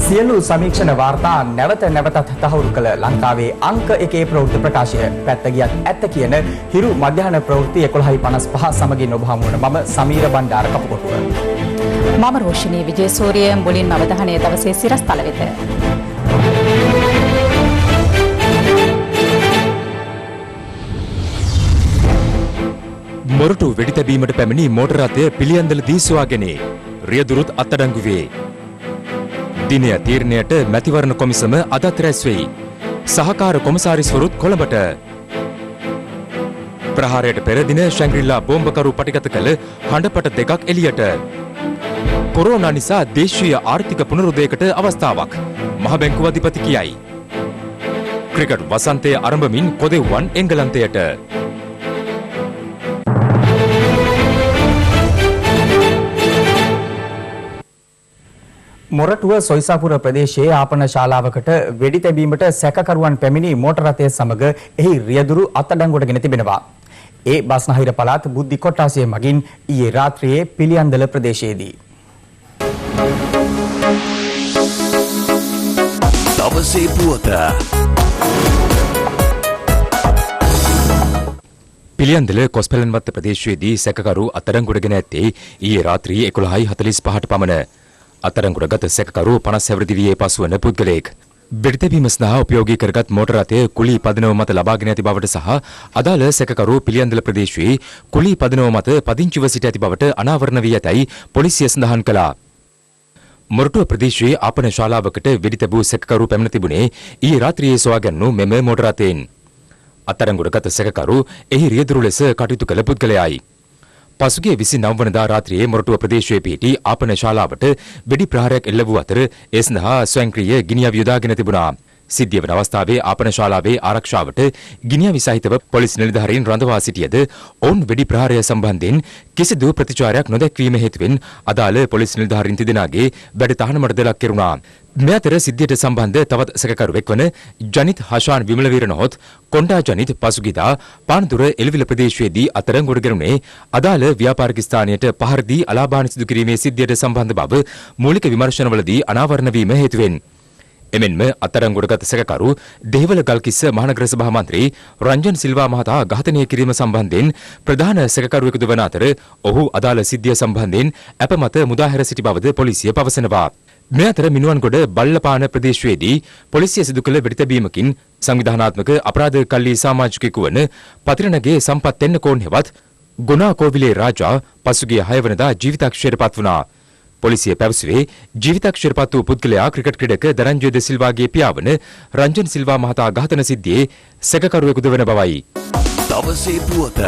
සියලු සමීක්ෂණ වාර්තා නැවත නැවතත් තහවුරු කළ ලංකාවේ අංක 1 ප්‍රවෘත්ති ප්‍රකාශය පැත්ත ගියත් ඇත්ත කියන හිරු මධ්‍යහන ප්‍රවෘත්ති 11:55 සමගින් ඔබ හමු වන මම සමීර බණ්ඩාර කපුකොටුව. මම රෝෂිනී විජේසූරිය මුලින්ම අවධානය දවසේ සිරස්තල වෙත. මොරටු වෙඩි තැබීමට පැමිණි මෝටර රථය පිළියන්දලදී සොයාගෙන රියදුරුත් අත්අඩංගු වේ. දිනය තීරණයට මැතිවරණ කොමිසම අදත් රැස් වෙයි. සහකාර කොමසාරිස්වරුත් කොළඹට. ප්‍රහාරයට පෙර දින ශැංග්‍රීලා බෝම්බකරු පටිගත කළ හඬපට දෙකක් එළියට. කොරෝනා නිසා දේශීය ආර්ථික පුනරුදයකට අවස්ථාවක් මහ බැංකුව අධිපති කියයි. ක්‍රිකට් වසන්තය ආරම්භමින් කොදෙව්වන් එංගලන්තයට. මොරටුව සොයිසාපුර ප්‍රදේශයේ ආපන ශාලාවකට වෙඩි තැබීමට සැකකරුවන් පැමිණි මෝටර රථය සමග එහි රියදුරු අත්අඩංගුවටගෙන තිබෙනවා. ඒ බස්නාහිර පළාත් බුද්ධි කොට්ටාසය මගින් ඊයේ රාත්‍රියේ පිළියන්දල ප්‍රදේශයේදී. දවසේ පුවත. පිළියන්දල කොස්පැලන්වත්ත ප්‍රදේශයේදී සැකකරු අත්අඩංගුවටගෙන ඇත්තේ ඊයේ රාත්‍රියේ 11:45ට පමණ. අත්අඩංගුවටගත් සැකකරු 50 හැවිරිදි වියේ පසුවන පුද්ගලයෙක්. වෙඩි තැබීම සඳහා උපයෝගී කරගත් මෝටර රථය කුලී පදනම මත ලබාගෙන ඇති බවට සහ අදාළ සැකකරු පිළියන්දල ප්‍රදේශයේ කුලී පදනම මත පදිංචිව සිට ඇති බවට අනාවරණ වී ඇතැයි පොලිසිය සඳහන් කළා. මොරටුව ප්‍රදේශයේ ආපන ශාලාවකට වෙඩි තැබූ සැකකරු පැමිණ තිබුණේ ඊයේ රාත්‍රියේ සොයාගන්නු මෙම මෝටර රථයෙන්. අත්අඩංගුවටගත් සැකකරු එහි රියදුරු ලෙස කටයුතු කළ පුද්ගලයායි. පසුගිය 29 වනදා රාත්‍රියේ මොරටුව ප්‍රදේශයේ පිහිටි ආපන ශාලාවට වෙඩි ප්‍රහාරයක් එල්ල වූ අතර ඒ සඳහා ස්වයංක්‍රීය ගිනිඅවි යොදාගෙන තිබුණා. සිද්ධිය වන අවස්ථාවේ ආපන ශාලාවේ ආරක්ෂාවට ගිනිඅවි සහිතව පොලිස් නිලධාරීන් රඳවා සිටියද ඔවුන් වෙඩි ප්‍රහාරය සම්බන්ධයෙන් කිසිදු ප්‍රතිචාරයක් නොදැක්වීම හේතුවෙන් අදාළ පොලිස් නිලධාරීන් තිදෙනාගේ වැඩ තහනමට ලක් කෙරුණා. මේ අතර සිද්ධියට සම්බන්ධ තවත් සැකකරුවෙක් වන ජනිත් හෂාන් විමලවීර නොහොත් කොණ්ඩා ජනිත් පසුගියදා පානදුර එළවිල ප්‍රදේශයේදී අත්අඩංගුවට ගැනුණේ අදාළ ව්‍යාපාරික ස්ථානයට පහර දී අලාභාන සිදු කිරීමේ සිද්ධියට සම්බන්ධ බව මූලික විමර්ශනවලදී අනාවරණ වීම හේතුවෙන්. එමෙන්ම අත්අඩංගුවටගත් සැකකරු දෙහිවල ගල්කිස්ස මහනගර සභා මන්ත්‍රී රංජන් සිල්වා මහතා ඝාතනය කිරීම සම්බන්ධයෙන් ප්‍රධාන සැකකරුවෙකුද වන අතර ඔහු අදාළ සිද්ධිය සම්බන්ධයෙන් අප මත මුදාහැර සිටි බවද පොලිසිය පවසනවා. මේ අතර මිනුවන්ගොඩ බල්ලපාන ප්‍රදේශයේදී පොලිසිය සිදු කළ වෙඩි තැබීමකින් සංවිධානාත්මක අපරාධ කල්ලි සමාජිකයෙකු වන පතිරණගේ සම්පත් තෙන්නකෝන් හෙවත් ගුණා කෝවිලේ රාජා පසුගිය 6 වෙනිදා ජීවිතක්ෂයට පත් වුණා. පොලිසිය පැවසුවේ ජීවිතක්ෂයට පත් වූ පුද්ගලයා ක්‍රිකට් ක්‍රීඩක දරංජය ද සිල්වාගේ පියාවන රංජන් සිල්වා මහතා ඝාතන සිද්ධියේ සැකකරුවෙකුද වන බවයි. දවසේ පුවත.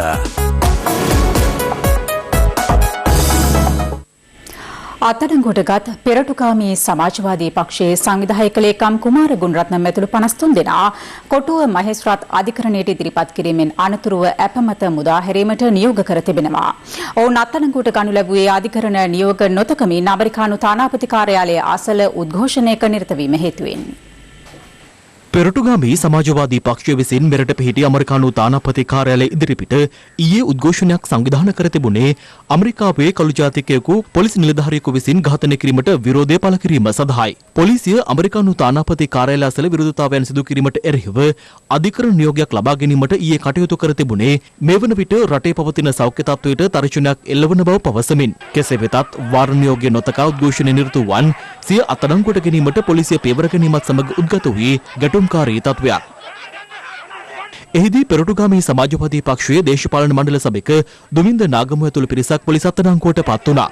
අත්අඩංගුවටගත් පෙරටුකාමී සමාජවාදී පක්ෂයේ සංවිධායක ලේකම් කුමාර ගුණරත්නම් ඇතුළු 53 දෙනා කොටුව මහේස්ත්‍රාත් අධිකරණයට ඉදිරිපත් කිරීමෙන් අනතුරුව අපමත මුදා හැරීමට නියෝග කර තිබෙනවා. ඔවුන් අත්අඩංගුවට ගනු ලැබුවේ අධිකරණ නියෝග නොතකමින් ඇමරිකානු තානාපති කාර්යාලයේ අසල උද්ඝෝෂණයක නිරත වීම හේතුවෙන්. පෙරටුගාමී සමාජවාදී පක්ෂය විසින් මෙරට පිහිටි ඇමරිකානු තානාපති කාර්යාලය ඉදිරිපිට ඊයේ උද්ඝෝෂණයක් සංවිධානය කර තිබුණේ ඇමරිකාවේ කළු ජාතිකයෙකු පොලිස් නිලධාරියෙකු විසින් ඝාතනය කිරීමට විරෝධය පළ කිරීම සඳහායි. පොලිසිය ඇමරිකානු තානාපති කාර්යාලය අසල විරෝධතාවයන් සිදු කිරීමට එරෙහිව අධිකරණ නියෝගයක් ලබා ගැනීමට ඊයේ කටයුතු කර තිබුණේ මේ වන විට රටේ පවතින සෞඛ්‍ය තත්ත්වයට තර්ජනයක් එල්ලවන බව පවසමින්. කෙසේ වෙතත් වාර නියෝගය නොතකා උද්ඝෝෂණය නිරත වූවන් සිය අත්අඩංගුවට ගැනීමට පොලිසිය පියවර ගැනීමත් සමග උද්ගත වූයේ ගැටුම්කාරී තත්ත්වයක්. එහිදී පෙරටුගාමී සමාජවාදී පක්ෂයේ දේශපාලන මණ්ඩල සභික දුමින්ද නාගමුව ඇතුළු පිරිසක් පොලිස් අත්අඩංගුවට පත් වුණා.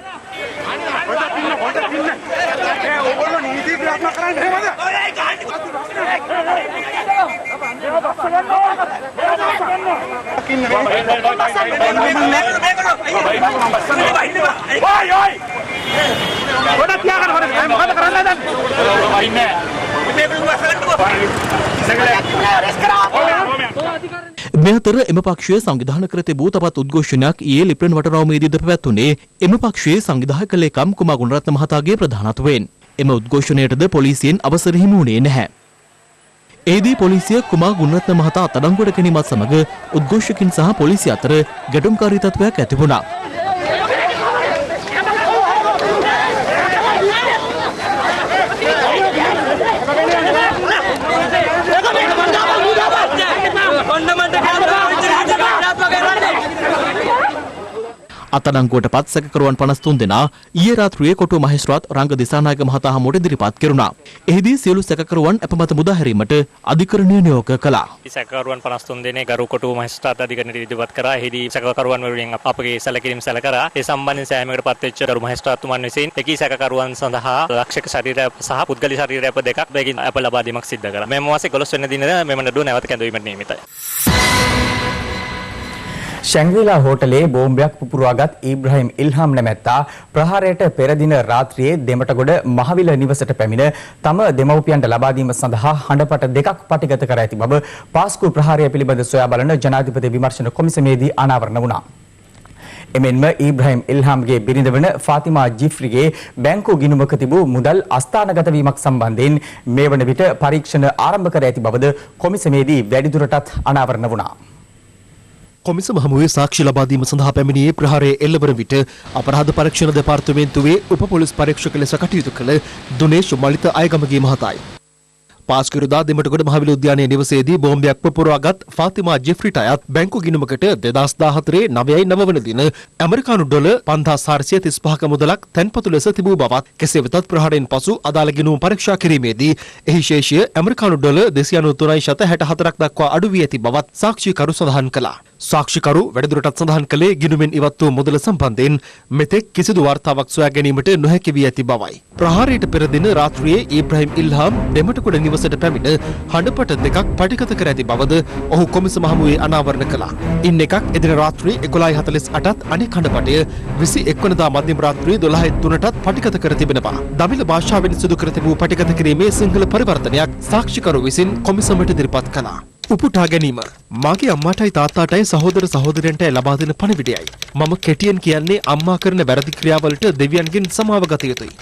මේ අතර එම පක්ෂය සංවිධානය කර තිබූ තවත් උද්ඝෝෂණයක් ඊයේ ලිප්‍රන් වටරාමේදීද පැවැත්වුණේ එම පක්ෂයේ සංවිධායක ලේකම් කුමාර ගුණරත්න මහතාගේ ප්‍රධානත්වයෙන්. එම උද්ඝෝෂණයටද පොලිසියෙන් අවසර හිමි වුණේ නැහැ. එහිදී පොලිසිය කුමාර ගුණරත්න මහතා අත්අඩංගුවට ගැනීමත් සමග උද්ඝෝෂකින් සහ පොලිසිය අතර ගැටුම්කාරී තත්ත්වයක් ඇති වුණා. අත්අඩංගුවට පත් සැකකරුවන් 53 දෙනා ඊයේ රාත්‍රියේ කොටුව මහේස්ත්‍රාත් රංග දිසානායක මහතා හමුවට ඉදිරිපත් කෙරුණා. එහිදී සියලු සැකකරුවන් අපමත මුදා හැරීමට අධිකරණය නියෝග කළා. සැකකරුවන් 53 දෙනෙක් ගරු කොටුව මහේස්ත්‍රාත් අධිකරණයට ඉදිරිපත් කරා. එහිදී සැකකරුවන් වලින් අපගේ සැලකිලිම සැලකරා. ඒ සම්බන්ධයෙන් සෑමයකට පත්වෙච්ච ගරු මහේස්ත්‍රාත්තුමන් විසින් එකී සැකකරුවන් සඳහා රක්ෂක ශරීරය සහ පුද්ගලික ශරීරය අප දෙකක් බැගින් අප ලබා දීමක් සිදු කරා. මෙම මාසේ 11 වෙනි දිනද මෙම නඩුව නැවත කැඳවීමට නියමිතයි. ශැංග්‍රීලා හෝටලේ බෝම්බයක් පුපුරවාගත් ඉබ්‍රහීම් ඉල්හාම් නැමැත්තා ප්‍රහාරයට පෙර දින රාත්‍රියේ දෙමටගොඩ මහවිල නිවසට පැමිණ තම දෙමව්පියන්ට ලබා දීම සඳහා හඬපට දෙකක් පටිගත කර ඇති බව පාස්කු ප්‍රහාරය පිළිබඳ සොයා බලන ජනාධිපති විමර්ශන කොමිසමේදී අනාවරණ වුණා. එමෙන්ම ඉබ්‍රහීම් ඉල්හාම්ගේ බිරිඳ වන ෆාතිමා ජිෆ්රිගේ බැංකු ගිණුමක තිබූ මුදල් අස්ථානගත වීමක් සම්බන්ධයෙන් මේ වන විට පරීක්ෂණ ආරම්භ කර ඇති බවද කොමිසමේදී වැඩිදුරටත් අනාවරණ වුණා. කොමිසම හමුවේ සාක්ෂි ලබා දීම සඳහා පැමිණියේ ප්‍රහාරයේ එල්ලවන විට අපරාධ පරීක්ෂණ දෙපාර්තමේන්තුවේ උප පොලිස් පරීක්ෂක ලෙස කටයුතු කළ දුනේෂ් මලිත අයගමගේ මහතායි. පාස්කිරුදා දෙමටගොඩ මහවිල උද්‍යානයේ නිවසේදී බෝම්බයක් පුපුරවාගත් ෆාතිමා ජෙෆ්රිට අයත් බැංකු ගිණුමකට 2014 9 වන දින ඇමරිකානු ඩොලර් 5435ක මුදලක් තැන්පතු ලෙස තිබූ බවත් කෙසේ වෙතත් ප්‍රහාරයෙන් පසු අදාළ ගිණුම පරීක්ෂා කිරීමේදී එහි ශේෂය ඇමරිකානු ඩොලර් 293.64ක් දක්වා අඩු වී ඇති බවත් සාක්ෂිකරු සඳහන් කළා. සාක්ෂිකරු වැඩිදුරටත් සඳහන් කළේ ගිණුමෙන් ඉවත් වූ මුදල සම්බන්ධයෙන් මෙතෙක් කිසිදු වාර්තාවක් සොයා ගැනීමට නොහැකි වී ඇති බවයි. ප්‍රහාරයට පෙර දින රාත්‍රියේ ඉබ්‍රහීම් ඉල්හාම් දෙමටගොඩ නිවසට පැමිණ හඬපට දෙකක් පටිගත කර ඇති බවද ඔහු කොමිසම හමුවේ අනාවරණ කළා. ඉන් එකක් එදින රාත්‍රී 11:48ත් අනෙක් හඬපටය 21 වනදා මධ්‍යම රාත්‍රී 12:03ටත් පටිගත කර තිබෙනවා. දමිළ භාෂාවෙන් සිදු කර තිබූ පටිගත කිරීමේ සිංහල පරිවර්තනයක් සාක්ෂිකරු විසින් කොමිසමට ඉදිරිපත් කළා. උපුටා ගැනීම මගේ අම්මාටයි තාත්තාටයි සහෝදර සහෝදරයන්ටයි ලබා දෙන පණිවිඩයයි. මම කෙටියෙන් කියන්නේ අම්මා කරන වැරදි ක්‍රියාවලට දෙවියන්ගෙන් සමාව ගත යුතුයි.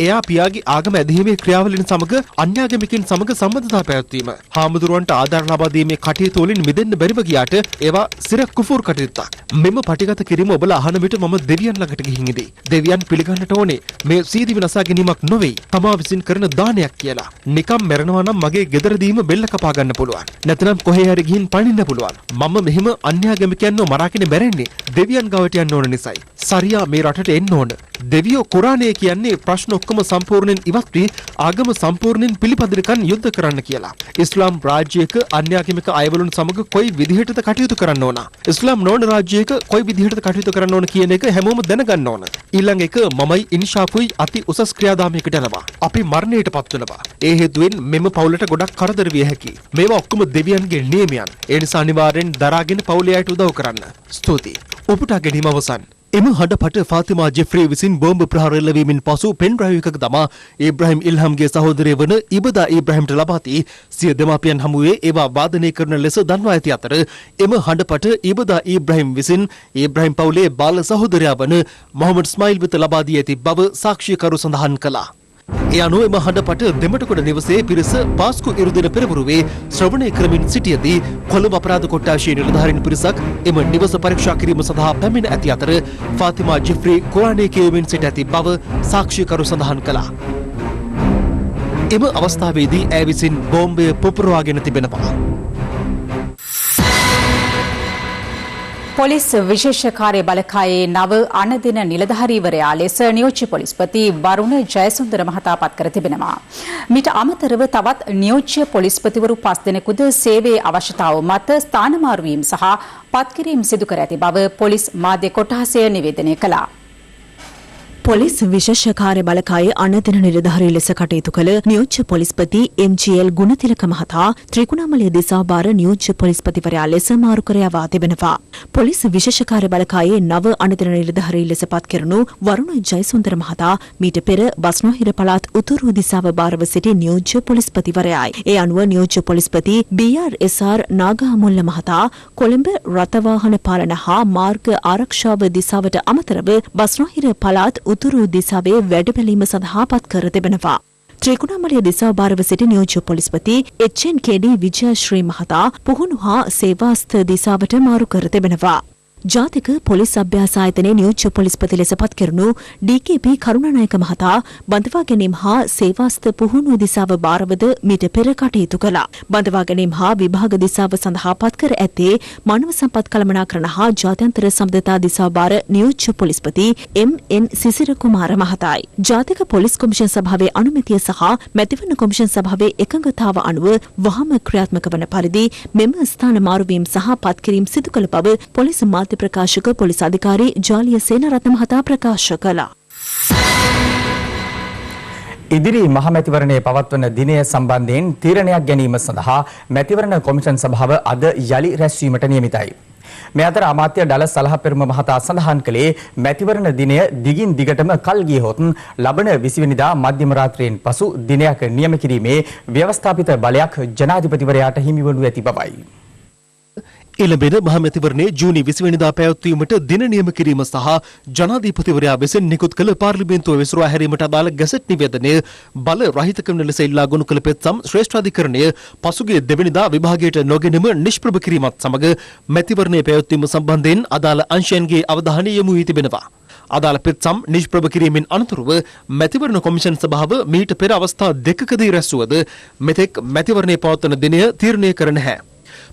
එයා පියාගේ ආගම ඇදහිීමේ ක්‍රියාවලින් සමග අන්‍යාගමිකින් සමග සම්බන්ධතා පැවැත්වීම. හාමුදුරුවන්ට ආධාර ලබා දීමේ කටයුතු වලින් මිදෙන්න බැරිව ගියාට ඒවා සිර කුෆුර් කටයුත්තක්. මෙම පටිගත කිරීම ඔබලා අහන විට මම දෙවියන් ළඟට ගිහින් ඉදී. දෙවියන් පිළිගන්නට ඕනේ මේ සීදි විනාශා ගැනීමක් නෙවෙයි. තමා විසින් කරන දානයක් කියලා. නිකම් මැරෙනවා නම් මගේ ගෙදරදීම බෙල්ල කපා ගන්න පුළුවන්. නැත්නම් කොහේ හරි ගිහින් පණින්න පුළුවන්. මම මෙහෙම අන්‍යාගමිකයන්ව මරාගෙන බැරෙන්නේ දෙවියන් ගාවට යන්න ඕන නිසායි. සරියා මේ රටට එන්න ඕන. දෙවියෝ කුරානයේ කියන්නේ ප්‍රශ්න ඔක්කොම සම්පූර්ණයෙන් ඉවත් වී ආගම සම්පූර්ණයෙන් පිළිපදිනකන් යුද්ධ කරන්න කියලා. ඉස්ලාම් රාජ්‍යයක අන්‍යාගමික අයවලුන් සමග කොයි විදිහටද කටයුතු කරන්න ඕන. ඉස්ලාම් නොවන රාජ්‍යයක කොයි විදිහටද කටයුතු කරන්න ඕන කියන එක හැමෝම දැනගන්න ඕන. ඊළඟ එක මමයි ඉන්ෂාෆුයි අති උසස් ක්‍රියාදාමයකට යනවා. අපි මරණයට පත් වෙනවා. ඒ හේතුවෙන් මෙම පවුලට ගොඩක් කරදර විය හැකියි. මේවා ඔක්කොම දෙවියන්ගේ නියමයන්. ඒ නිසා අනිවාර්යෙන් දරාගෙන පවුලේ අයට උදව් කරන්න. ස්තුතියි. උපුටා ගැනීම අවසන්. එම හඬපට ෆාතිමා ජෙෆ්රි විසින් බෝම්බ ප්‍රහාර එල්ලවීමෙන් පසු පෙන් ඩ්‍රයිව් එකක දමා ඉබ්‍රහීම් ඉල්හාම්ගේ සහෝදරය වන ඉබදා ඉබ්‍රහීම්ට ලබා දී සිය දෙමාපියන් හමුවේ ඒවා වාදනය කරන ලෙස දන්වා ඇති අතර එම හඬපට ඉබදා ඉබ්‍රහීම් විසින් ඉබ්‍රහීම් පවුලේ බාල සහෝදරයා වන මොහමඩ් ස්මයිල් වෙත ලබා දී ඇති බව සාක්ෂිකරු සඳහන් කළා. ඒ අනුව එම හඬපට දෙමටගොඩ නිවසේ පිරිස පාස්කු ඉරුදින පෙරවරුවේ ශ්‍රවණය කරමින් සිටියදී කොළඹ අපරාධ කොට්ටාශයේ නිලධාරීන් පිරිසක් එම නිවස පරීක්ෂා කිරීම සඳහා පැමිණ ඇති අතර ෆාතිමා ජෙෆ්රි කුරානයේ කියවමින් සිට ඇති බව සාක්ෂිකරු සඳහන් කළා. එම අවස්ථාවේදී ඇය විසින් බෝම්බය පුපුරවාගෙන තිබෙනවා. පොලිස් විශේෂ කාර්ය බලකායේ නව අනදින නිලධාරීවරයා ලෙස නියෝජ්‍ය පොලිස්පති වරුණ ජයසුන්දර මහතා පත් කර තිබෙනවා. මිට අමතරව තවත් නියෝජ්‍ය පොලිස්පතිවරු 5 දෙනෙකුද සේවයේ අවශ්‍යතාව මත ස්ථානමාරු වීම සහ පත්කිරීම සිදු කර ඇති බව පොලිස් මාධ්‍ය කොට්ටාසය නිවේදනය කළා. පොලිස් විශේෂ කාර්ය බලකායේ අනදින නිලධාරී ලෙස කටයුතු කළ නියෝජ්‍ය පොලිස්පති එම්.ජී.එල්. ගුණතිලක මහතා ත්‍රිකුණාමලය දිසාභාර නියෝජ්‍ය පොලිස්පතිවරයා ලෙස මාරු කර යවා තිබෙනවා. පොලිස් විශේෂ කාර්ය බලකායේ නව අනදින නිලධාරී ලෙස පත් කෙරුණු වරුණ ජයසුන්දර මහතා මීට පෙර බස්නාහිර පළාත් උතුරු දිසාව භාරව සිටි නියෝජ්‍ය පොලිස්පතිවරයායි. ඒ අනුව නියෝජ්‍ය පොලිස්පති බී.ආර්.එස්.ආර්. නාගහමුල්ල මහතා කොළඹ රථවාහන පාලන හා මාර්ග ආරක්ෂාව දිසාවට අමතරව බස්නාහිර පළාත් උතුරු දිසාවේ වැඩබැලීම සඳහා පත් කර තිබෙනවා. ත්‍රිකුණාමලය දිසාව භාරව සිටි නියෝජ්‍ය පොලිස්පති එච්.එන්.කේ.ඩී. විජයශ්‍රී මහතා පුහුණු හා සේවාස්ථ දිසාවට මාරු කර තිබෙනවා. ජාතික පොලිස් අභ්‍යාස ආයතනයේ නියෝජ්‍ය පොලිස්පති ලෙස පත් කෙරුණු ඩී.කේ.පී. කරුණානායක මහතා බඳවා ගැනීම හා සේවාස්ථ පුහුණුව දිසාව බාරවද මීට පෙර කටයුතු කළා. බඳවා ගැනීම හා විභාග දිසාව සඳහා පත් කර ඇත්තේ මානව සම්පත් කළමනාකරණ හා ජාත්‍යන්තර සම්බන්ධතා දිසාව බාර නියෝජ්‍ය පොලිස්පති එම්.එන්. සිසිර කුමාර මහතායි. ජාතික පොලිස් කොමිෂන් සභාවේ අනුමැතිය සහ මැතිවරණ කොමිෂන් සභාවේ එකඟතාව අනුව වහම ක්‍රියාත්මක වන පරිදි මෙම ස්ථාන මාරුවීම් සහ පත්කිරීම් සිදු කළ බව පොලිස් මාධ්‍ය ප්‍රකාශක පොලිස් අධිකාරී ජාලිය සේනරත්න මහතා ප්‍රකාශ කළා. ඉදිරි මහමැතිවරණයේ පවත්වන දිනය සම්බන්ධයෙන් තීරණයක් ගැනීම සඳහා මැතිවරණ කොමිෂන් සභාව අද යලි රැස්වීමට නියමිතයි. මේ අතර අමාත්‍ය ඩලස් සලහපෙරුම මහතා සඳහන් කළේ මැතිවරණ දිනය දිගින් දිගටම කල් ගියහොත් ලබන 20 වෙනිදා මධ්‍යම රාත්‍රියෙන් පසු දිනයක් නියම කිරීමේ ව්‍යවස්ථාපිත බලයක් ජනාධිපතිවරයාට හිමි වනු ඇති බවයි. එළඹෙන මහමැතිවරණයේ ජූනි 20 වෙනිදා පැවැත්වීමට දින නියම කිරීම සහ ජනාධිපතිවරයා විසින් නිකුත් කළ පාර්ලිමේන්තුව විසිරුවා හැරීමට අදාළ ගැසට් නිවේදනය බල රහිත කරන ලෙස ඉල්ලා ගොනු කළ පෙත්සම් ශ්‍රේෂ්ඨාධිකරණය පසුගිය දෙවැනිදා විභාගයට නොගෙනම නිෂ්ප්‍රභ කිරීමත් සමග මැතිවරණයේ පැවැත්වීම සම්බන්ධයෙන් අදාළ අංශයන්ගේ අවධානය යොමු වී තිබෙනවා. අදාළ පෙත්සම් නිෂ්ප්‍රභ කිරීමෙන් අනතුරුව මැතිවරණ කොමිෂන් සභාව මීට පෙර අවස්ථා දෙකකදී රැස්වුවද මෙතෙක් මැතිවරණයේ පවත්වන දිනය තීරණය කර නැහැ.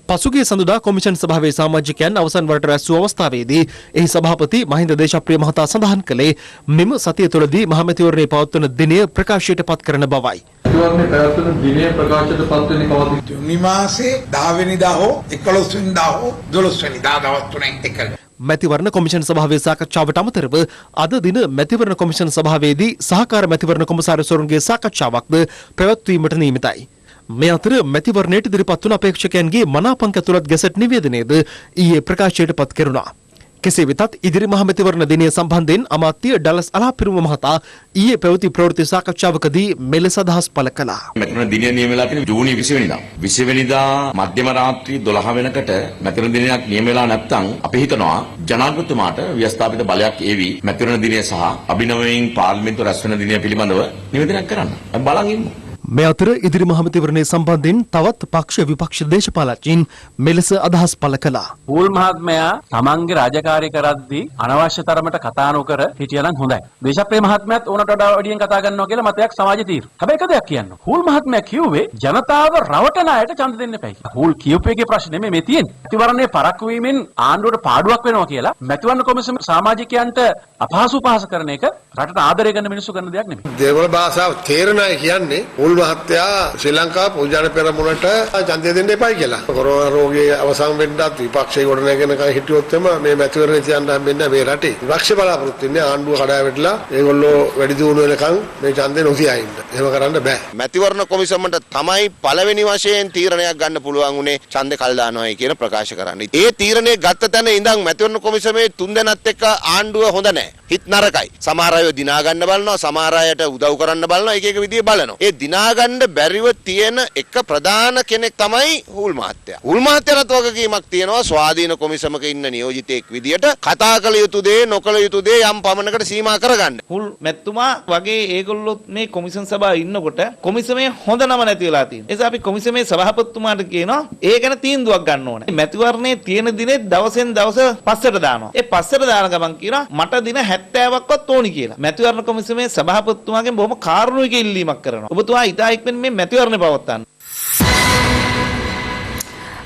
පසුගිය සඳුදා කොමිෂන් සභාවේ සමාජිකයන් අවසන් වරට රැස්වූ අවස්ථාවේදී එහි සභාපති මහින්ද දේශප්‍රිය මහතා සඳහන් කළේ මෙම සතිය තුළදී මහමැතිවරණයේ පවත්වන දිනය ප්‍රකාශයට පත් කරන බවයි. මැතිවරණයේ පැවැත්වෙන දිනය ප්‍රකාශයට පත් වෙන්නේ කවදද? ජූනි මාසේ 10 වෙනිදා හෝ 11 වෙනිදා හෝ 12 වෙනිදා දවස් තුනෙන් එකල. මැතිවරණ කොමිෂන් සභාවේ සාකච්ඡාවට අමතරව අද දින මැතිවරණ කොමිෂන් සභාවේදී සහකාර මැතිවරණ කොමසාරිස්වරුන්ගේ සාකච්ඡාවක්ද පැවැත්වීමට නියමිතයි. මේ අතර මැතිවරණයට ඉදිරිපත් වුණ අපේක්ෂකයන්ගේ මනාපංක ඇතුළත් ගැසට් නිවේදනයේද ඊයේ ප්‍රකාශයට පත් කෙරුණා. කෙසේ වෙතත් ඉදිරි මහමැතිවරණ දිනය සම්බන්ධයෙන් අමාත්‍ය ඩලස් අලහපිරුම මහතා ඊයේ පැවති ප්‍රවෘත්ති සාකච්ඡාවකදී මෙලෙස අදහස් පළ කළා. මැතිවරණ දිනය නියම වෙලා තියෙන ජූනි 20 වෙනිදා. 20 වෙනිදා මධ්‍යම රාත්‍රී 12 වෙනකට මැතිවරණ දිනයක් නියම වෙලා නැත්නම් අපි හිතනවා ජනාධිපතිතුමාට ව්‍යවස්ථාපිත බලයක් ඒවි මැතිවරණ දිනය සහ අභිනවයෙන් පාර්ලිමේන්තුව රැස් වෙන දිනය පිළිබඳව නිවේදනයක් කරන්න. අපි බලන් ඉමු. මේ අතර ඉදිරි මහමැතිවරණයේ සම්බන්ධයෙන් තවත් පක්ෂ විපක්ෂ දේශපාලඥයින් මෙලෙස අදහස් පළ කළා. පූල් මහත්මයා තමන්ගේ රාජකාරී කරද්දී අනවශ්‍ය තරමට කතා නොකර හිටියනම් හොඳයි. දේශප්‍රිය මහත්මයාත් ඕනට වඩා වැඩියෙන් කතා කරනවා කියලා මතයක් සමාජයේ තියෙනවා. හැබැයි එක දෙයක් කියන්න. පූල් මහත්මයා කිව්වේ ජනතාව රවටන අයට ඡන්ද දෙන්න එපයි. පූල් කියූපේගේ ප්‍රශ්නේ නෙමෙයි මේ තියෙන්නේ. මැතිවරණයේ පරක්කු වීමෙන් ආණ්ඩුවට පාඩුවක් වෙනවා කියලා මැතිවරණ කොමිසම සමාජිකයන්ට අපහසු පහස කරන එක රටට ආදරය කරන මිනිස්සු කරන දෙයක් නෙමෙයි. දේවල් භාෂාව තේරෙනයි කියන්නේ පූල් මහත්තයා ශ්‍රී ලංකා පූජාන පෙරමුණට ඡන්දය දෙන්න එපයි කියලා. කොරෝනා රෝගයේ අවසන් වෙන්නත් විපක්ෂයේ ගොඩනැගෙනකන් හිටියොත් මේ මැතිවරණය තියන්න හම්බෙන්නේ මේ රටේ. විපක්ෂ බලාපොරොත්තු වෙන්නේ ආණ්ඩුව කඩා වැටලා ඒගොල්ලෝ වැඩි දියුණු වෙනකන් මේ ඡන්දේ නොතියා ඉන්න. එහෙම කරන්න බෑ. මැතිවරණ කොමිසමට තමයි පළවෙනි වශයෙන් තීරණයක් ගන්න පුළුවන් උනේ ඡන්දේ කල් දානවායි කියන ප්‍රකාශ කරන්නේ. ඒ තීරණය ගත්ත තැන ඉඳන් මැතිවරණ කොමිසමේ තුන් දෙනාත් එක්ක ආණ්ඩුව හොඳ නැහැ. හිත නරකයි. සමහර අය දිනා ගන්න බලනවා, සමහර අයට උදව් කරන්න බලනවා, එක එක විදිහේ බලනවා. ඒ දිනා ගන්න බැරිව තියෙන එක ප්‍රධාන කෙනෙක් තමයි හුල් මහත්තයා. හුල් මහත්තයාට වගකීමක් තියෙනවා ස්වාධීන කොමිසමක ඉන්න නියෝජිතයෙක් විදියට කතා කළ යුතු දේ නොකළ යුතු දේ යම් පමණකට සීමා කරගන්න. හුල් මැතිතුමා වගේ ඒගොල්ලොත් මේ කොමිසම් සභාවේ ඉන්නකොට කොමිසමේ හොඳ නම නැති වෙලා තියෙනවා. ඒ නිසා අපි කොමිසමේ සභාපතිතුමාට කියනවා ඒ ගැන තීන්දුවක් ගන්න ඕනේ. මැතිවරණයේ තියෙන දිනේ දවසෙන් දවස පස්සට දානවා. ඒ පස්සට දාන ගමන් කියනවා මට දින 70ක්වත් ඕනි කියලා. මැතිවරණ කොමිසමේ සභාපතිතුමාගෙන් බොහොම කාරුණික ඉල්ලීමක් කරනවා. ඔබතුමා ඉතා ඉක්මනින් මේ මැතිවරණය පවත්වන්න.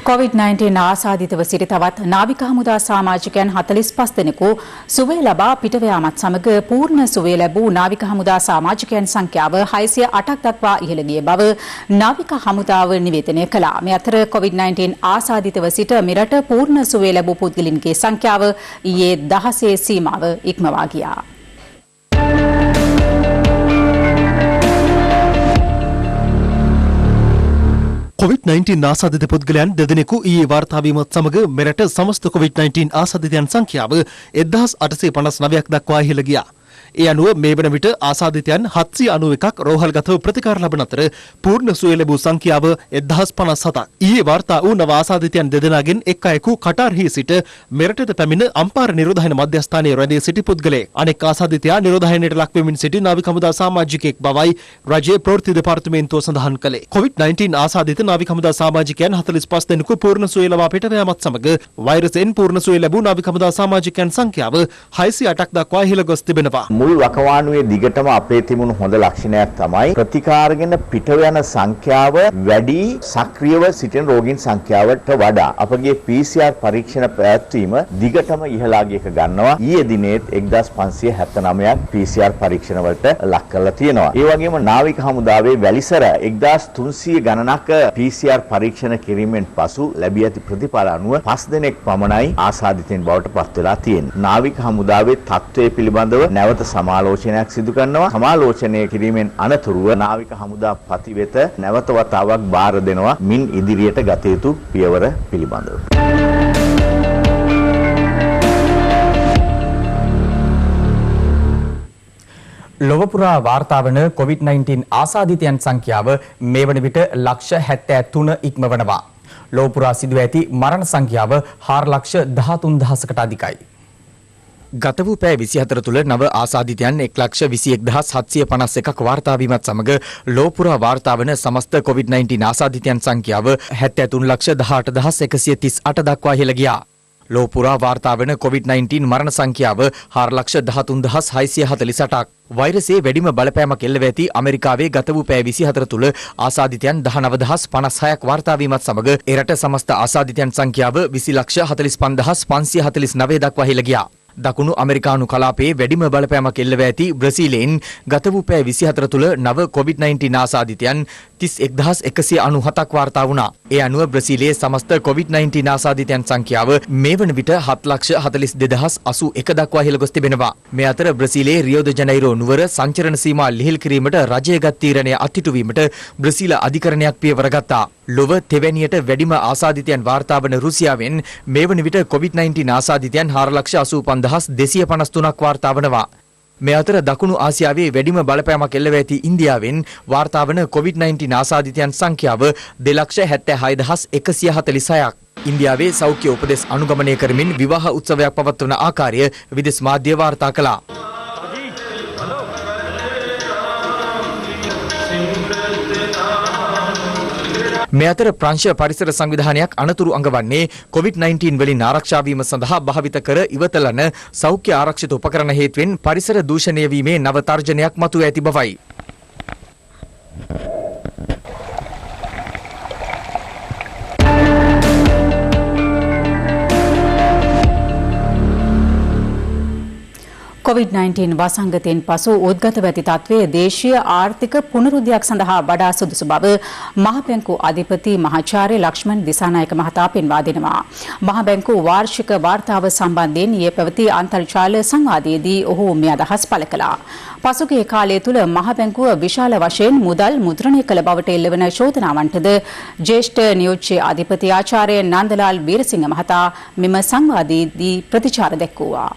COVID-19 ආසාදිතව සිටි තවත් නාවික හමුදා සමාජිකයන් 45 දෙනෙකු සුවය ලබා පිටව යාමත් සමග පූර්ණ සුවය ලැබූ නාවික හමුදා සමාජිකයන් සංඛ්‍යාව 608ක් දක්වා ඉහළ ගිය බව නාවික හමුදාව නිවේදනය කළා. මේ අතර COVID-19 ආසාදිතව සිට මෙරට පූර්ණ සුවය ලැබූ පුද්ගලයන්ගේ සංඛ්‍යාව ඊයේ 16 සීමාව ඉක්මවා ගියා. COVID-19 ආසාදිත පුද්ගලයන් දෙදෙනෙකු ඊයේ වාර්තා වීමත් සමග මෙරට සමස්ත COVID-19 ආසාදිතයන් සංඛ්‍යාව 1859ක් දක්වා ඉහළ ගියා. ඒ අනුව මේ වන විට ආසාදිතයන් 791ක් රෝහල්ගතව ප්‍රතිකාර ලබන අතර පූර්ණ සුවය ලැබූ සංඛ්‍යාව 1057ක්. ඊයේ වාර්තා වූ නව ආසාදිතයන් දෙදෙනාගෙන් එක් අයෙකු කටාර්හි සිට මෙරටට පැමිණ අම්පාර නිරෝධායන මධ්‍යස්ථානයේ රැඳී සිටි පුද්ගලයෙක්. අනෙක් ආසාදිතයා නිරෝධායනයට ලක්වෙමින් සිටි නාවික හමුදා සමාජිකයෙක් බවයි රජයේ ප්‍රවෘත්ති දෙපාර්තමේන්තුව සඳහන් කළේ. COVID-19 ආසාදිත නාවික හමුදා සමාජිකයන් 45 දෙනෙකු පූර්ණ සුවය ලබා පිට යාමත් සමග වෛරසයෙන් පූර්ණ සුවය ලැබූ නාවික හමුදා සමාජිකයන් සංඛ්‍යාව 608ක් දක්වා ඉහළ ගොස් තිබෙනවා. මුල් වකවානුවේ දිගටම අපේ තිබුණු හොඳ ලක්ෂණයක් තමයි ප්‍රතිකාරගෙන පිටව යන සංඛ්‍යාව වැඩි සක්‍රියව සිටින රෝගීන් සංඛ්‍යාවට වඩා අපගේ PCR පරීක්ෂණ පැවැත්වීම දිගටම ඉහළාගියක ගන්නවා. ඊයේ දිනේත් 1579ක් PCR පරීක්ෂණ වලට ලක් කරලා තියෙනවා. ඒ වගේම නාවික හමුදාවේ වැලිසර 1300 ගණනක PCR පරීක්ෂණ කිරීමෙන් පසු ලැබී ඇති ප්‍රතිඵල අනුව 5 දෙනෙක් පමණයි ආසාදිතයින් බවට පත් වෙලා තියෙන්නේ. නාවික හමුදාවේ තත්ත්වය පිළිබඳව නැවත සමාලෝචනයක් සිදු කරනවා. සමාලෝචනය කිරීමෙන් අනතුරුව නාවික හමුදා පති වෙත නැවත වතාවක් බාර දෙනවා මින් ඉදිරියට ගත යුතු පියවර පිළිබඳව. ලොව පුරා වාර්තා වන COVID-19 ආසාදිතයන් සංඛ්‍යාව මේ වන විට ලක්ෂ 73 ඉක්මවනවා. ලොව පුරා සිදුව ඇති මරණ සංඛ්‍යාව 4,13,000කට අධිකයි. ගත වූ පැය 24 තුළ නව ආසාදිතයන් 1,21,751ක් වාර්තා වීමත් සමග ලොව පුරා වාර්තා වන සමස්ත COVID-19 ආසාදිතයන් සංඛ්‍යාව 73,18,138 දක්වා ඉහළ ගියා. ලොව පුරා වාර්තා වන COVID-19 මරණ සංඛ්‍යාව 4,13,648ක්. වෛරසයේ වැඩිම බලපෑමක් එල්ල ඇති ඇමරිකාවේ ගත වූ පැය 24 තුළ ආසාදිතයන් 19,056ක් වාර්තා වීමත් සමග එරට සමස්ත ආසාදිතයන් සංඛ්‍යාව 20,45,549 දක්වා ඉහළ ගියා. දකුණු ඇමරිකානු කලාපයේ වැඩිම බලපෑමක් එල්ල ඇති බ්‍රසීලයෙන් ගත වූ පැය 24 තුළ නව COVID-19 ආසාදිතයන් 31,197ක් වාර්තා වුණා. ඒ අනුව බ්‍රසීලයේ සමස්ත COVID-19 ආසාදිතයන් සංඛ්‍යාව මේ වන විට 7,42,081 දක්වා ඉහළ ගොස් තිබෙනවා. මේ අතර බ්‍රසීලයේ රියෝ ද ජනෛරෝ නුවර සංචරණ සීමා ලිහිල් කිරීමට රජයගත් තීරණය අත්හිටුවීමට බ්‍රසීල අධිකරණයක් පියවර ගත්තා. ලොව තෙවැනියට වැඩිම ආසාදිතයන් වාර්තා වන රුසියාවෙන් මේ වන විට COVID-19 ආසාදිතයන් 4,85,253ක් වාර්තා වනවා. මේ අතර දකුණු ආසියාවේ වැඩිම බලපෑමක් එල්ල ඇති ඉන්දියාවෙන් වාර්තා වන COVID-19 ආසාදිතයන් සංඛ්‍යාව 2,76,146ක්. ඉන්දියාවේ සෞඛ්‍ය උපදෙස් අනුගමනය කරමින් විවාහ උත්සවයක් පවත්වන ආකාරය විදේශ මාධ්‍ය වාර්තා කළා. මේ අතර ප්‍රංශ පරිසර සංවිධානයක් අනතුරු අඟවන්නේ COVID-19 වලින් ආරක්ෂා වීම සඳහා භාවිත කර ඉවතලන සෞඛ්‍ය ආරක්ෂිත උපකරණ හේතුවෙන් පරිසර දූෂණය වීමේ නව තර්ජනයක් මතුව ඇති බවයි. COVID-19 වසංගතයෙන් පසු උද්ගත ඇති තත්ත්වයේ දේශීය ආර්ථික පුනරුද්ධයක් සඳහා වඩා සුදුසු බව මහ බැංකු අධිපති මහාචාර්ය ලක්ෂ්මන් දිසානායක මහතා පෙන්වා දෙනවා. මහ බැංකු වාර්ෂික වාර්තාව සම්බන්ධයෙන් ඊයේ පැවති අන්තර්ජාල සංවාදයේදී ඔහු මේ අදහස් පළ කළා. පසුගිය කාලය තුළ මහ බැංකුව විශාල වශයෙන් මුදල් මුද්‍රණය කළ බවට එල්ලවන චෝදනාවන්ටද ජ්‍යෙෂ්ඨ නියෝජ්‍ය අධිපති ආචාර්ය නන්දලාල් වීරසිංහ මහතා මෙම සංවාදයේදී ප්‍රතිචාර දැක්වුවා.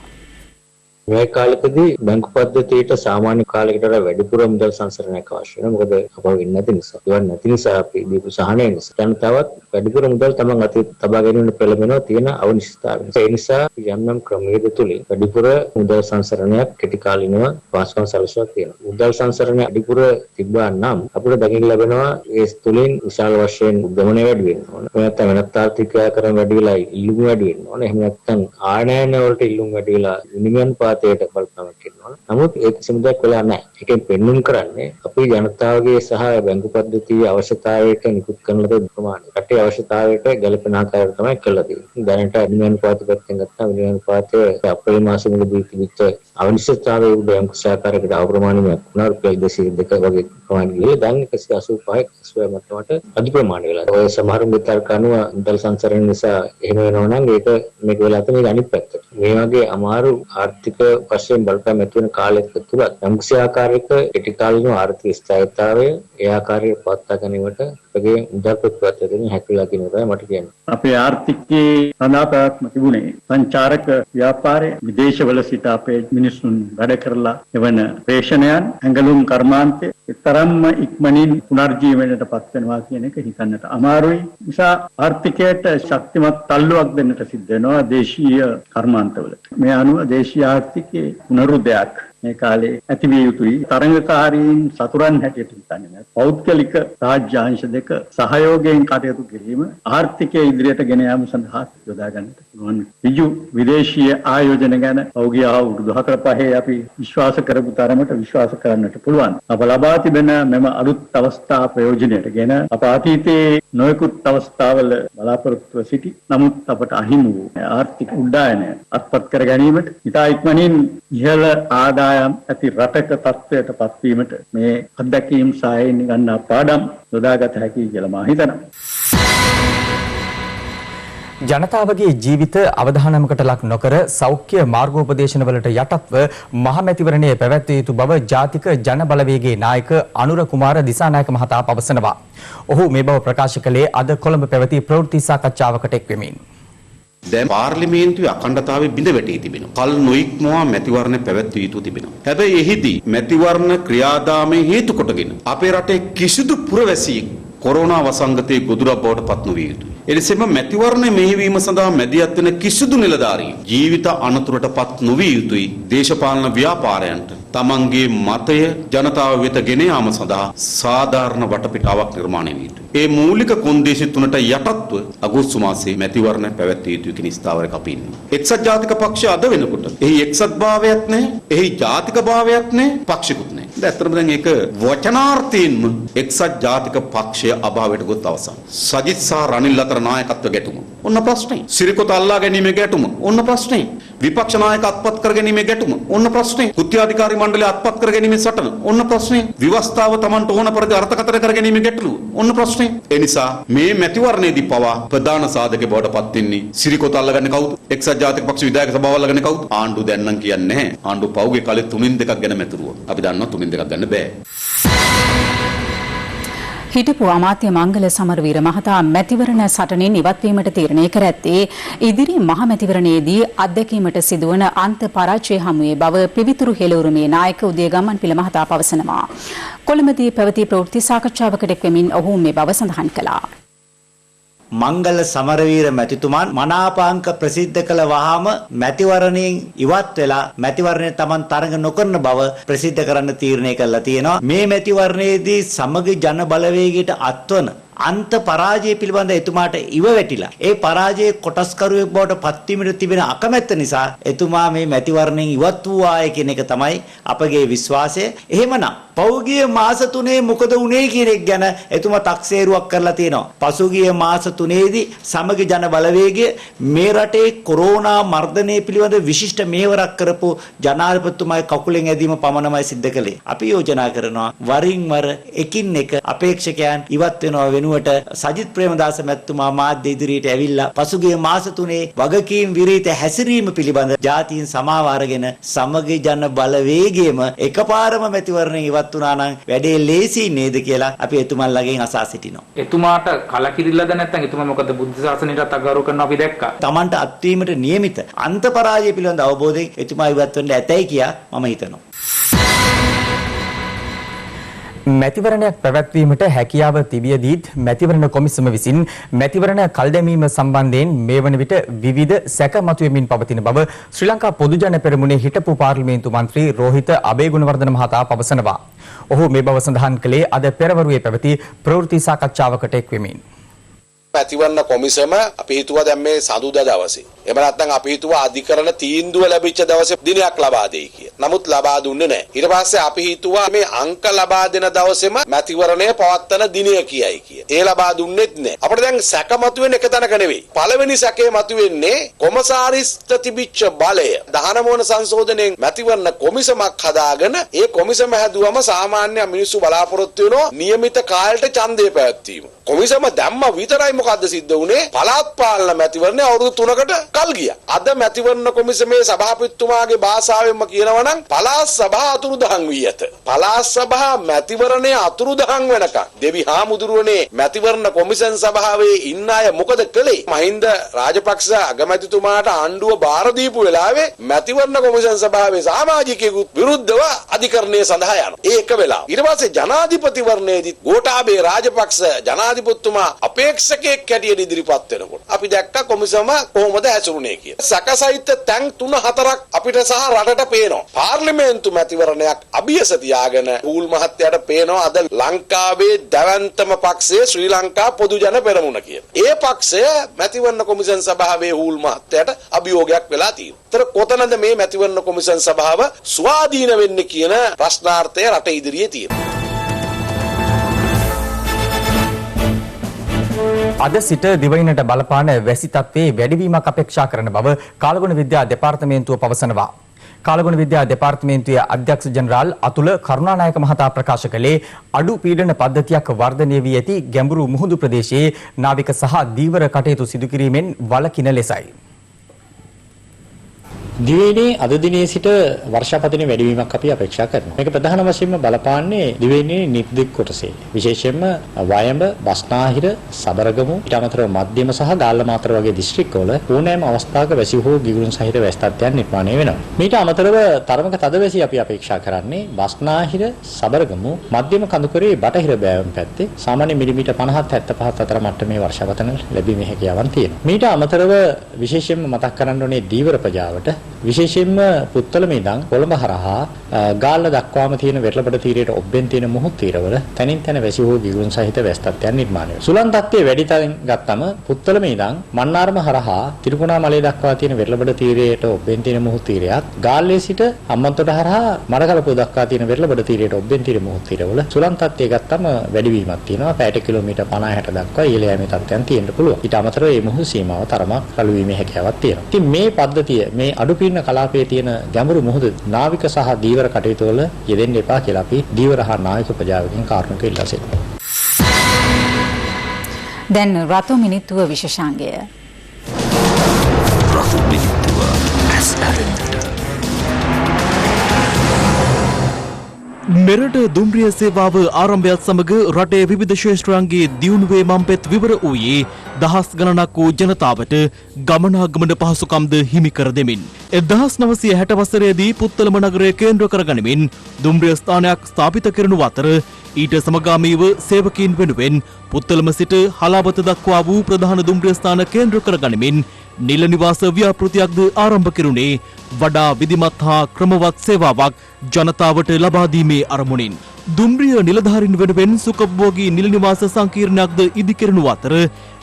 මේ කාලෙකදී බැංකු පද්ධතියට සාමාන්‍ය කාලයකට වඩා වැඩිපුර මුදල් සංසරණයක් අවශ්‍ය වෙනවා. මොකද අපව වෙන්නේ නැති නිසා. ඒවත් නැති නිසා අපි දීපු සහනය නිසා ජනතාවත් වැඩිපුර මුදල් තමන් අතේ තබා ගැනීමට පෙළඹෙනවා තියෙන අවනිශ්චිතතාවය. ඒ නිසා යම් යම් ක්‍රමවේද තුලින් වැඩිපුර මුදල් සංසරණයක් කෙටි කාලිනව වාස්කම් සැලසුවක් තියෙනවා. මුදල් සංසරණය වැඩිපුර තිබ්බා නම් අපිට දකින්න ලැබෙනවා ඒ තුලින් විශාල වශයෙන් උද්ගමනය වැඩි වෙනවා. නැත්නම් වෙනත් ආර්ථික ක්‍රියාකරණ වැඩි වෙලා ඉල්ලුම වැඩි වෙනවා. එහෙම නැත්නම් ආනයන වලට ඉල්ලුම වැඩි වෙලා විනිමයන් පාතයට බලපෑමක් කරනවා. නමුත් ඒක කිසිම දෙයක් වෙලා නැහැ. ඒකෙන් පෙන්눔 කරන්නේ අපේ ජනතාවගේ සහ බැංකු පද්ධතියේ අවශ්‍යතාවයට නිකුත් කරන ලද ප්‍රමාණය. රටේ අවශ්‍යතාවයට ගැළපෙන ආකාරයට තමයි කළා තියෙන්නේ. දැනට විනිමයන් පාත පැත්තෙන් ගත්තා විනිමයන් පාතේ අප්‍රේල් මාසෙ මුලදී තිබිච්ච අවනිශ්චිතතාවයේ බැංකු සහකාරයකට අවප්‍රමාණයක් වුණා. රුපියල් 202 වගේ ප්‍රමාණයක් ගිහලා දැන් 185ක් මට්ටමට අධි ප්‍රමාණය වෙලා. ඔය සමහර විතර්ක අනුව මුදල් සංසරණ නිසා එහෙම වෙනවා නම් ඒක මේක වෙලා තමයි අනිත් පැත්තට. මේ වගේ අමාරු ආර්ථික වශයෙන් බලපෑම් ඇති වෙන කාලයක තුලත් යම්කිසි ආකාරයක කෙටි කාලින ආර්ථික ස්ථායීතාවය ඒ ආකාරයට පවත්වා ගැනීමට වගේ මුදල් ප්‍රතිපත්තියකින් හැකියලා කියන එකයි මට කියන්නේ. අපේ ආර්ථිකයේ සඳහාපෑක්ම තිබුණේ සංචාරක ව්‍යාපාරයේ විදේශවල සිට අපේ මිනිසුන් වැඩ කරලා එවන රේෂණයන් ඇඟලුම් කර්මාන්තය තරම්ම ඉක්මනින් පුනර්ජීවනයට පත් වෙනවා කියන එක හිතන්නට අමාරුයි. නිසා ආර්ථිකයට ශක්තිමත් තල්ලුවක් දෙන්නට සිද්ධ වෙනවා දේශීය කර්මාන්තවල. මේ අනුව දේශීය ආර්ථිකයේ පුනරුදයක් මේ කාලේ ඇතිවිය යුතුයි. තරංගකාරීන් සතුරන් හැටියට හිතන්නේ නැහැ. පෞද්ගලික රාජ්‍යාංශ දෙක සහයෝගයෙන් කටයුතු කිරීම ආර්ථිකය ඉදිරියට ගෙන යාම සඳහා යොදා ගන්නට පුළුවන්. ඍජු විදේශීය ආයෝජන ගැන පෞද්ගලික අවුරුදු 4-5 අපි විශ්වාස කරපු තරමට විශ්වාස කරන්නට පුළුවන්. අප ලබා තිබෙන මෙම අලුත් අවස්ථා ප්‍රයෝජනයටගෙන අප අතීතයේ නොයෙකුත් අවස්ථාවල බලාපොරොත්තුව සිටි නමුත් අපට අහිමි වූ ආර්ථික උඩ්ඩායනය අත්පත් කර ගැනීමට ඉතා ඉක්මනින් ඉහළ ආදායම් ඇති රටක තත්ත්වයට පත්වීමට මේ අත්දැකීම් සායයෙන් ගන්නා පාඩම් යොදාගත හැකි කියලා මා හිතනවා. ජනතාවගේ ජීවිත අවධානමකට ලක් නොකර සෞඛ්‍ය මාර්ගෝපදේශනවලට යටත්ව මහමැතිවරණයේ පැවැත්විය යුතු බව ජාතික ජන බලවේගයේ නායක අනුර කුමාර දිසානායක මහතා පවසනවා. ඔහු මේ බව ප්‍රකාශ කළේ අද කොළඹ පැවති ප්‍රවෘත්ති සාකච්ඡාවකට එක්වෙමින්. දැන් පාර්ලිමේන්තුවේ අඛණ්ඩතාවය බිඳ වැටී තිබෙනවා. කල් නොඉක්මවා මැතිවරණ පැවැත්විය යුතු තිබෙනවා. හැබැයි එහිදී මැතිවරණ ක්‍රියාදාමයේ හේතු කොටගෙන අපේ රටේ කිසිදු පුරවැසියෙක් කොරෝනා වසංගතයේ ගොදුරක් බවට පත් නොවිය යුතුයි. එලෙසම මැතිවරණ මෙහෙයවීම සඳහා මැදිහත් වෙන කිසිදු නිලධාරීන් ජීවිත අනතුරට පත් නොවිය යුතුයි. දේශපාලන ව්‍යාපාරයන්ට තමන්ගේ මතය ජනතාව වෙත ගෙන යාම සඳහා සාධාරණ වටපිටාවක් නිර්මාණය විය යුතුයි. ඒ මූලික කොන්දේසි තුනට යටත්ව අගෝස්තු මාසයේ මැතිවරණ පැවැත්විය යුතු කියන ස්ථාවරයක අපි ඉන්නවා. එක්සත් ජාතික පක්ෂය අද වෙනකොට එහි එක්සත් භාවයක් නැහැ, එහි ජාතික භාවයක් නැහැ, පක්ෂිකුත් නැහැ. දැන් ඇත්තටම දැන් ඒක වචනාර්ථයෙන්ම එක්සත් ජාතික පක්ෂය අභාවයට ගොත් අවසන්. සජිත් සහ රනිල් අතර නායකත්ව ගැටුම ඔන්න ප්‍රශ්නේ. සිරිකොත අල්ලා ගැනීමේ ගැටුම ඔන්න ප්‍රශ්නේ. විපක්ෂ නායක අත්පත් කර ගැනීමේ ගැටුම ඔන්න ප්‍රශ්නේ. කෘත්‍යාධිකාරී මණ්ඩලය අත්පත් කර ගැනීමේ සටන ඔන්න ප්‍රශ්නේ. විවස්ථාව Tamanට ඕන පරිදි අර්ථකථන කර ගැනීමේ ගැටලුව ඔන්න ප්‍රශ්නේ. ඒ නිසා මේ මැතිවරණයේදී පවා ප්‍රධාන සාධක බවට පත් වෙන්නේ සිරිකොත අල්ලගන්නේ කවුද? එක්සත් ජාතික පක්ෂ විධායක සභාව අල්ලගන්නේ කවුද? ආණ්ඩුව දැන් නම් කියන්නේ නැහැ. ආණ්ඩුව පෞගේ කාලේ 3-2ක් ගැන මැතුරුවා. අපි දන්නවා 3-2ක් ගන්න බෑ. හිටපු අමාත්‍ය මංගල සමරවීර මහතා මැතිවරණ සටනෙන් ඉවත්වීමට තීරණය කර ඇත්තේ ඉදිරි මහ මැතිවරණයේදී අත්දැකීමට සිදුවන අන්ත පරාජය හමුවේ බව පිවිතුරු හෙළවුරුමේ නායක උදය ගම්මන්පිල මහතා පවසනවා. කොළඹදී පැවති ප්‍රවෘත්ති සාකච්ඡාවකට එක්වෙමින් ඔහු මේ බව සඳහන් කළා. මංගල සමරවීර මැතිතුමන් මනාපාංක ප්‍රසිද්ධ කළ වහාම මැතිවරණයෙන් ඉවත් වෙලා මැතිවරණය Taman තරඟ නොකරන බව ප්‍රසිද්ධ කරන්න තීරණය කළා තියෙනවා. මේ මැතිවරණයේදී සමගි ජන බලවේගයට අත්වන අන්ත පරාජය පිළිබඳ එතුමාට ඉව වැටිලා ඒ පරාජයේ කොටස්කරුවෙක් බවට පත්වීමට තිබෙන අකමැත්ත නිසා එතුමා මේ මැතිවරණයෙන් ඉවත් වූ ආය කියන එක තමයි අපගේ විශ්වාසය. එහෙමනම් පෞගිය මාස 3 මොකද වුනේ කියන එක ගැන එතුමා තක්සේරුවක් කරලා තියෙනවා. පසුගිය මාස 3ේදී සමගි ජන බලවේගය මේ රටේ කොරෝනා මර්ධනය පිළිබඳ විශිෂ්ට මේවරක් කරපු ජනාධිපතිතුමාගේ කකුලෙන් ඇදීම පමණමයි සිද්ධ කළේ. අපි යෝජනා කරනවා වරින් වර එකින් එක අපේක්ෂකයන් ඉවත් වෙනවා වෙනුවට සජිත් ප්‍රේමදාස මැතිතුමා මාධ්‍ය ඉදිරියට ඇවිල්ලා පසුගිය මාස 3 වගකීම් විරහිත හැසිරීම පිළිබඳ ජාතීන් සමාව අරගෙන සමගි ජන බලවේගයම එකපාරම මැතිවරණයෙන් ඉවත් වුණා නම් වැඩේ ලේසි නේද කියලා අපි එතුමන් ළඟින් අසා සිටිනවා. එතුමාට කලකිරිල්ලද නැත්නම් එතුමා මොකද බුද්ධ ශාසනයට අගෞරව කරනවා අපි දැක්කා. Tamanට අත්වීමට නියමිත අන්ත පරාජය පිළිබඳ අවබෝධයෙන් එතුමා ඉවත් වෙන්න ඇතයි කියා මම හිතනවා. මැතිවරණයක් පැවැත්වීමට හැකියාව තිබියදීත් මැතිවරණ කොමිසම විසින් මැතිවරණ කල්දැමීම සම්බන්ධයෙන් මේ වන විට විවිධ සැක මතුවෙමින් පවතින බව ශ්‍රී ලංකා පොදුජන පෙරමුණේ හිටපු පාර්ලිමේන්තු මන්ත්‍රී රෝහිත අබේගුණවර්ධන මහතා පවසනවා. ඔහු මේ බව සඳහන් කළේ අද පෙරවරුවේ පැවති ප්‍රවෘත්ති සාකච්ඡාවකට එක්වෙමින්. මැතිවරණ කොමිසම අපි හිතුවා දැන් මේ සඳුදා දවසේ. එහෙම නැත්නම් අපි හිතුවා අධිකරණ තීන්දුව ලැබිච්ච දවසේ දිනයක් ලබා දෙයි කියලා. නමුත් ලබා දුන්නේ නැහැ. ඊට පස්සේ අපි හිතුවා මේ අංක ලබා දෙන දවසේම මැතිවරණය පවත්වන දිනය කියයි කියලා. ඒ ලබා දුන්නෙත් නැහැ. අපිට දැන් සැක මතුවෙන්නේ එක තැනක නෙවෙයි. පළවෙනි සැකේ මතුවෙන්නේ කොමසාරිස්ට තිබිච්ච බලය. 19 වන සංශෝධනයෙන් මැතිවරණ කොමිසමක් හදාගෙන ඒ කොමිසම හැදුවම සාමාන්‍ය මිනිස්සු බලාපොරොත්තු වෙනවා નિયમિત කාලයට ඡන්දය පැවැත්වීම. කොමිසම දැම්ම විතරයි මොකද්ද සිද්ධ වුනේ? පළාත් පාලන මැතිවරණය අවුරුදු 3කට කල් ගියා. අද මැතිවරණ කොමිසමේ සභාපතිතුමාගේ භාෂාවෙන්ම කියනවා නම් පළාත් සභා අතුරුදහන් වී ඇත. පළාත් සභා මැතිවරණය අතුරුදහන් වෙනකන් දෙවි හාමුදුරුවනේ මැතිවරණ කොමිසම් සභාවේ ඉන්න අය මොකද කළේ? මහින්ද රාජපක්ෂ අගමැතිතුමාට ආණ්ඩුව බාර දීපු වෙලාවේ මැතිවරණ කොමිසම් සභාවේ සමාජිකයෙකු විරුද්ධව අධිකරණය සඳහා යනවා. ඒක වෙලාව. ඊට පස්සේ ජනාධිපතිවරණයේදී ගෝඨාභය රාජපක්ෂ ජනාධිපතිතුමා අපේක්ෂකයෙක් හැටියට ඉදිරිපත් වෙනකොට අපි දැක්කා කොමිසම කොහොමද හැසිරුනේ කියලා. සකසයිත තැන් 3-4ක් අපිට සහ රටට පේනවා. පාර්ලිමේන්තු මැතිවරණයක් අභියස තියාගෙන පූල් මහත්තයාට පේනවා අද ලංකාවේ දැවැන්තම පක්ෂය ශ්‍රී ලංකා පොදු ජන පෙරමුණ කියලා. ඒ පක්ෂය මැතිවරණ කොමිසම් සභාවේ හූල් මහත්තයාට අභියෝගයක් වෙලා තියෙනවා. ඒතර කොතනද මේ මැතිවරණ කොමිසම් සභාව ස්වාධීන වෙන්නේ කියන ප්‍රශ්නාර්ථය රට ඉදිරියේ තියෙනවා. අද සිට දිවයිනට බලපාන වැසි තත්ත්වයේ වැඩිවීමක් අපේක්ෂා කරන බව කාලගුණ විද්‍යා දෙපාර්තමේන්තුව පවසනවා. කාලගුණ විද්‍යා දෙපාර්තමේන්තුවේ අධ්‍යක්ෂ ජනරාල් අතුල කරුණානායක මහතා ප්‍රකාශ කළේ අඩු පීඩන පද්ධතියක් වර්ධනය වී ඇති ගැඹුරු මුහුදු ප්‍රදේශයේ නාවික සහ දීවර කටයුතු සිදු කිරීමෙන් වළකින ලෙසයි. දිවයිනේ අද දිනේ සිට වර්ෂාපතන වැඩිවීමක් අපි අපේක්ෂා කරනවා. මේක ප්‍රධාන වශයෙන්ම බලපාන්නේ දිවයිනේ නිත්දික් කොටසේ. විශේෂයෙන්ම වයඹ, බස්නාහිර, සබරගමු, ඊට අමතරව මධ්‍යම සහ ගාල්ලමාතර වගේ දිස්ත්‍රික්කවල ඕනෑම අවස්ථාවක වැසි හෝ ගිගුරුන් සහිත වැසි තත්ත්වයන් නිර්මාණය වෙනවා. මීට අමතරව තරමක තදවැසි අපි අපේක්ෂා කරන්නේ බස්නාහිර, සබරගමු, මධ්‍යම කඳුකරේ බටහිර බෑවම් පැත්තේ සාමාන්‍ය මිලිමීටර් 50-75 අතර මට්ටමේ වර්ෂාපතන ලැබීමේ හැකියාවන් තියෙනවා. මීට අමතරව විශේෂයෙන්ම මතක් කරන්න ඕනේ දීවර ප්‍රජාවට විශේෂයෙන්ම පුත්තලම ඉඳන් කොළඹ හරහා ගාල්ල දක්වාම තියෙන වෙරළබඩ තීරයට ඔබ්බෙන් තියෙන මුහුද් තීරවල තනින් තන වැසි හෝ ගිගුරුන් සහිත වැසි තත්ත්වයන් නිර්මාණය වෙනවා. සුළං තත්ත්වයේ වැඩි තැන් ගත්තම පුත්තලම ඉඳන් මන්නාරම හරහා තිරිකුණාමලය දක්වා තියෙන වෙරළබඩ තීරයට ඔබ්බෙන් තියෙන මුහුද් තීරයත් ගාල්ලේ සිට හම්බන්තොට හරහා මඩකලපුව දක්වා තියෙන වෙරළබඩ තීරයට ඔබ්බෙන් තියෙන මුහුද් තීරවල සුළං තත්ත්වයේ ගත්තම වැඩිවීමක් තියෙනවා. පැයට කිලෝමීටර් 50-60 දක්වා ඉහළ යෑමේ තත්ත්වයන් තියෙන්න පුළුවන්. ඊට අමතරව මේ මුහුද් සීමාව තරමක් රළු වීමේ හැකියාවක් තියෙනවා. ඉතින් මේ පද්ධතිය මේ අඩු පීඩන කලාපයේ තියෙන ගැඹුරු මුහුද නාවික සහ දීවර කටයුතු වල යෙදෙන්න එපා කියලා අපි දීවර හා නාවික ප්‍රජාවකින් කාරුණිකව ඉල්ලා සිටිනවා. දැන් රතු මිනිත්තුව විශේෂාංගය. රතු මිනිත්තුව මෙරට දුම්රිය සේවාව ආරම්භයත් සමග රටේ විවිධ ක්ෂේත්‍රයන්ගේ දියුණුවේ මම්පෙත් විවර වූයේ දහස් ගණනක් වූ ජනතාවට ගමනාගමන පහසුකම්ද හිමි කර දෙමින් 1960 වසරේදී පුත්තලම නගරය කේන්ද්‍ර කරගනිමින් දුම්රිය ස්ථානයක් ස්ථාපිත කරනු අතර ඊට සමගාමීව සේවකීන් වෙනුවෙන් පුත්තලම සිට හලාවත දක්වා වූ ප්‍රධාන දුම්රිය ස්ථාන කේන්ද්‍ර කරගනිමින් නිල නිවාස ව්‍යාපෘතියක්ද ආරම්භ කෙරුණේ වඩා විධිමත් හා ක්‍රමවත් සේවාවක් ජනතාවට ලබා දීමේ අරමුණින්. දුම්රිය නිලධාරීන් වෙනුවෙන් සුඛභෝගී නිල නිවාස සංකීර්ණයක්ද ඉදිකරනු අතර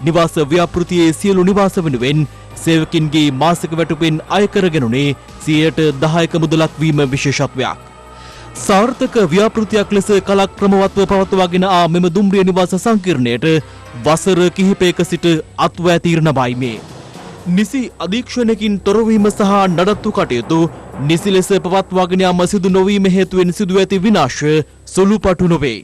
නිවාස ව්‍යාපෘතියේ සියලු නිවාස වෙනුවෙන් සේවකින්ගේ මාසික වැටුපෙන් අය කරගෙනුනේ 10% මුදලක් වීම විශේෂත්වයක්. සාර්ථක ව්‍යාපෘතියක් ලෙස කලක් ක්‍රමවත්ව පවත්වාගෙන ආ මෙම දුම්රිය නිවාස සංකීර්ණයට වසර කිහිපයක සිට අත්වැ තීරණ බයිමේ. නිසි අධීක්ෂණයකින් තොරවීම සහ නඩත්තු කටයුතු නිසි ලෙස පවත්වාගෙන යාම සිදු නොවීම හේතුවෙන් සිදු ඇති විනාශය සුළුපටු නොවේ.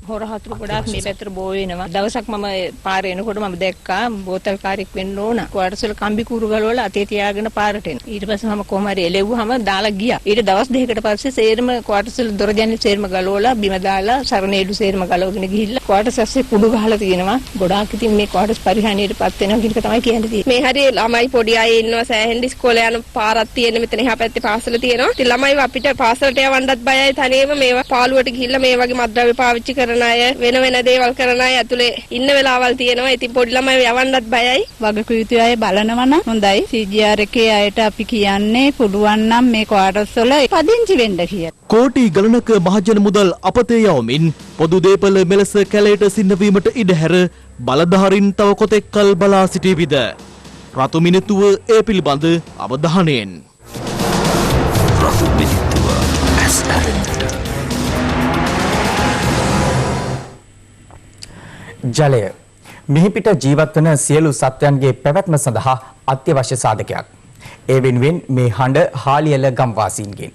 හොර හතුරු ගොඩාක් මේ පැත්තට බෝ වෙනවා. දවසක් මම පාරේ එනකොට මම දැක්කා බෝතල් කාර්යයක් වෙන්න ඕන. කොටසල කම්බි කූරු ගලවලා අතේ තියාගෙන පාරට එන. ඊට පස්සේ මම කොහම හරි එලෙව්වහම දාලා ගියා. ඊට දවස් දෙකකට පස්සේ සේරම කොටසල දොර ජනෙල් සේරම ගලවලා බිම දාලා සරණේඩු සේරම ගලවගෙන ගිහිල්ලා කොටස් ඇස්සේ කුඩු ගහලා තියෙනවා. ගොඩාක් ඉතින් මේ කොටස් පරිහානියටපත් වෙනවා කියන එක තමයි කියන්නේ තියෙන්නේ. මේ හරිය ළමයි පොඩි අය ඉන්නවා සෑහෙන ඉස්කෝලේ යන පාරක් තියෙන මෙතන එහා පැත්තේ පාසල තියෙනවා. ඉතින් ළමයි අපිට පාසලට යවන්නත් බයයි තනියම මේවා පාළුවට ගිහිල්ලා මේ වගේ මත්ද්‍රව්‍ය පාවිච්චි කරන අය වෙන වෙන දේවල් කරන අය ඇතුලේ ඉන්න වෙලාවල් තියෙනවා. ඉතින් පොඩි ළමයි යවන්නත් බයයි. වගකීතු අය බලනවා නම් හොඳයි. CGR එකේ අයට අපි කියන්නේ පුළුවන් නම් මේ ක්වාටර්ස් වල පදිංචි වෙන්න කියලා. කෝටි ගණනක මහජන මුදල් අපතේ යවමින් පොදු දේපල මෙලෙස කැලේට සින්නවීමට ඉඩ හැර බලධාරීන් තව කොතෙක් කල් බලා සිටීවිද? රතු මිනිත්තුව ඒ පිළිබඳ අවධානයෙන්. රතු මිනිත්තුව ජලය මිහිපිට ජීවත් වන සියලු සත්වයන්ගේ පැවැත්ම සඳහා අත්‍යවශ්‍ය සාධකයක්. ඒ වෙනුවෙන් මේ හඬ හාලියල ගම්වාසීන්ගෙන්.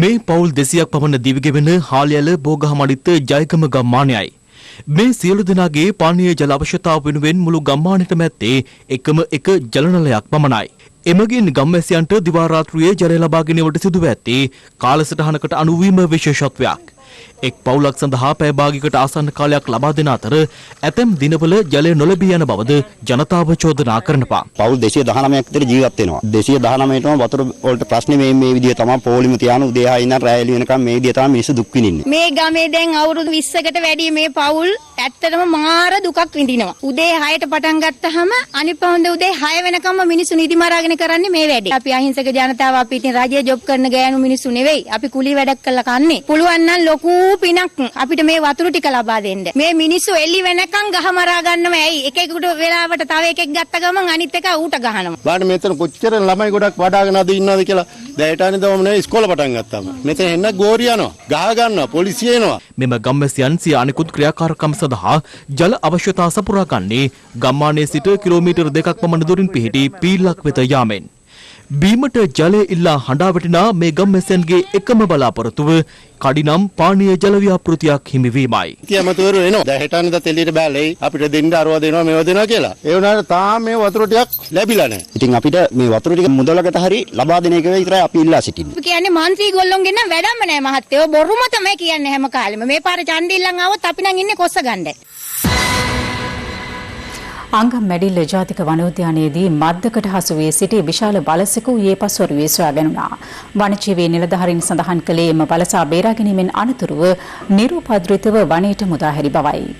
මේ පවුල් 200ක් පමණ දිවිගෙවෙන හාලියල බෝගහමඩිත් ජයගම ගම්මානයයි. මේ සියලු දෙනාගේ පානීය ජල අවශ්‍යතාව වෙනුවෙන් මුළු ගම්මානයටම ඇත්තේ එකම එක ජලනලයක් පමණයි. එමගින් ගම්වැසියන්ට දිවා රාත්‍රියේ ජලය ලබා ගැනීමට සිදුව ඇත්තේ කාලසටහනකට අනුවීම විශේෂත්වයක්. එක් පවුලක් සඳහා පැය භාගයකට ආසන්න කාලයක් ලබා දෙන අතර ඇතැම් දිනවල ජලය නොලැබී යන බවද ජනතාව චෝදනා කරනවා. පවුල් 219ක් විතර ජීවත් වෙනවා. 219ටම වතුර වලට ප්‍රශ්නේ මේ විදිය තමයි පොලිම තියාන උදේ 6 ඉඳන් රැ එළි වෙනකම් මේ විදිය තමයි මිනිස්සු දුක් විඳින්නේ. මේ ගමේ දැන් අවුරුදු 20කට වැඩි මේ පවුල් ඇත්තටම මාර දුකක් විඳිනවා. උදේ 6ට පටන් ගත්තාම අනිත් පොහොන්ද උදේ 6 වෙනකම්ම මිනිස්සු නිදි මරාගෙන කරන්නේ මේ වැඩේ. අපි අහිංසක ජනතාව අපි ඉතින් රජයේ ජොබ් කරන ගෑනු මිනිස්සු නෙවෙයි. අපි කුලී වැඩක් කරලා කන්නේ. පුළුවන් නම් ලොකු පිනක් අපිට මේ වතුර ටික ලබා දෙන්න. මේ මිනිස්සු එළි වෙනකන් ගහ මරා ගන්නම ඇයි? එක එකට වෙලාවට තව එකෙක් ගත්ත ගමන් අනිත් එක ඌට ගහනවා. බලන්න මෙතන කොච්චර ළමයි ගොඩක් වඩාගෙන අද ඉන්නවද කියලා. දැයටානේ දවම නේ ඉස්කෝල පටන් ගත්තාම. මෙතන එන්න ගෝරි යනවා. ගහ ගන්නවා. පොලිසිය එනවා. මෙම ගම්වැසියන් සිය අනිකුත් ක්‍රියාකාරකම් සඳහා ජල අවශ්‍යතා සපුරා ගන්නේ ගම්මානයේ සිට කිලෝමීටර් 2ක් පමණ දුරින් පිහිටි පීල්ලක් වෙත යාමෙන්. බීමට ජලය ඉල්ලා හඬා වැටෙනා මේ ගම්වැසියන්ගේ එකම බලාපොරොත්තුව කඩිනම් පානීය ජල ව්‍යාපෘතියක් හිමිවීමයි. කියමතුවරු එනවා. දැයටානේ දත් එළියට බැලෙයි. අපිට දෙන්න අරවා දෙනවා මේවා දෙනවා කියලා. ඒ වුණාට තාම මේ වතුර ටිකක් ලැබිලා නැහැ. ඉතින් අපිට මේ වතුර ටික මුදලකට හරි ලබා දෙන එක විතරයි අපි ඉල්ලා සිටින්නේ. අපි කියන්නේ මන්ත්‍රී ගොල්ලොන්ගෙන් නම් වැඩම නැහැ මහත්තයෝ. බොරුම තමයි කියන්නේ හැම කාලෙම. මේ පාර ඡන්දිල්ලන් ආවොත් අපි නම් ඉන්නේ කොස්ස ගන්නයි. අංගම්මැඩිල්ල ජාතික වනෝද්‍යානයේදී මද්දකට හසු වී සිටි විශාල බලසෙකු ඊයේ පස්වරුවේ සොයා ගැනුණා. වනජීවී නිලධාරීන් සඳහන් කළේ එම බලසා බේරා ගැනීමෙන් අනතුරුව නිරුපද්‍රිතව වනයේට මුදා හැරි බවයි.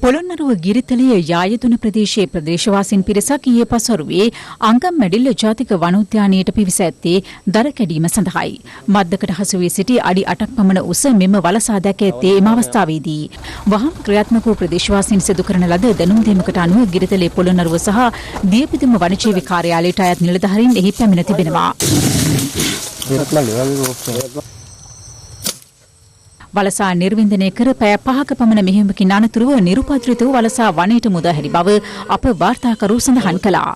පොළොන්නරුව ගිරිතලයේ යායදුන ප්‍රදේශයේ ප්‍රදේශවාසීන් පිරිසක් ඊයේ පස්වරුවේ අංගම්මැඩිල්ල ජාතික වනෝද්‍යානයට පිවිස ඇත්තේ දර කැඩීම සඳහායි. මද්දකට හසු වී සිටි අඩි 8ක් පමණ උස මෙම වලසා දැක ඇත්තේ එම අවස්ථාවේදී. වහම් ක්‍රියාත්මක වූ ප්‍රදේශවාසීන් සිදු කරන ලද දැනුම් දීමකට අනුව ගිරිතලයේ පොළොන්නරුව සහ දියපිදුම වනජීවි කාර්යාලයට අයත් නිලධාරීන් එහි පැමිණ තිබෙනවා. වලසා නිර්වින්දනය කර පැය 5ක පමණ මෙහෙයුමකින් අනතුරුව නිරුපද්‍රිත වූ වලසා වනයේට මුදා හැරි බව අප වාර්තාකරු සඳහන් කළා.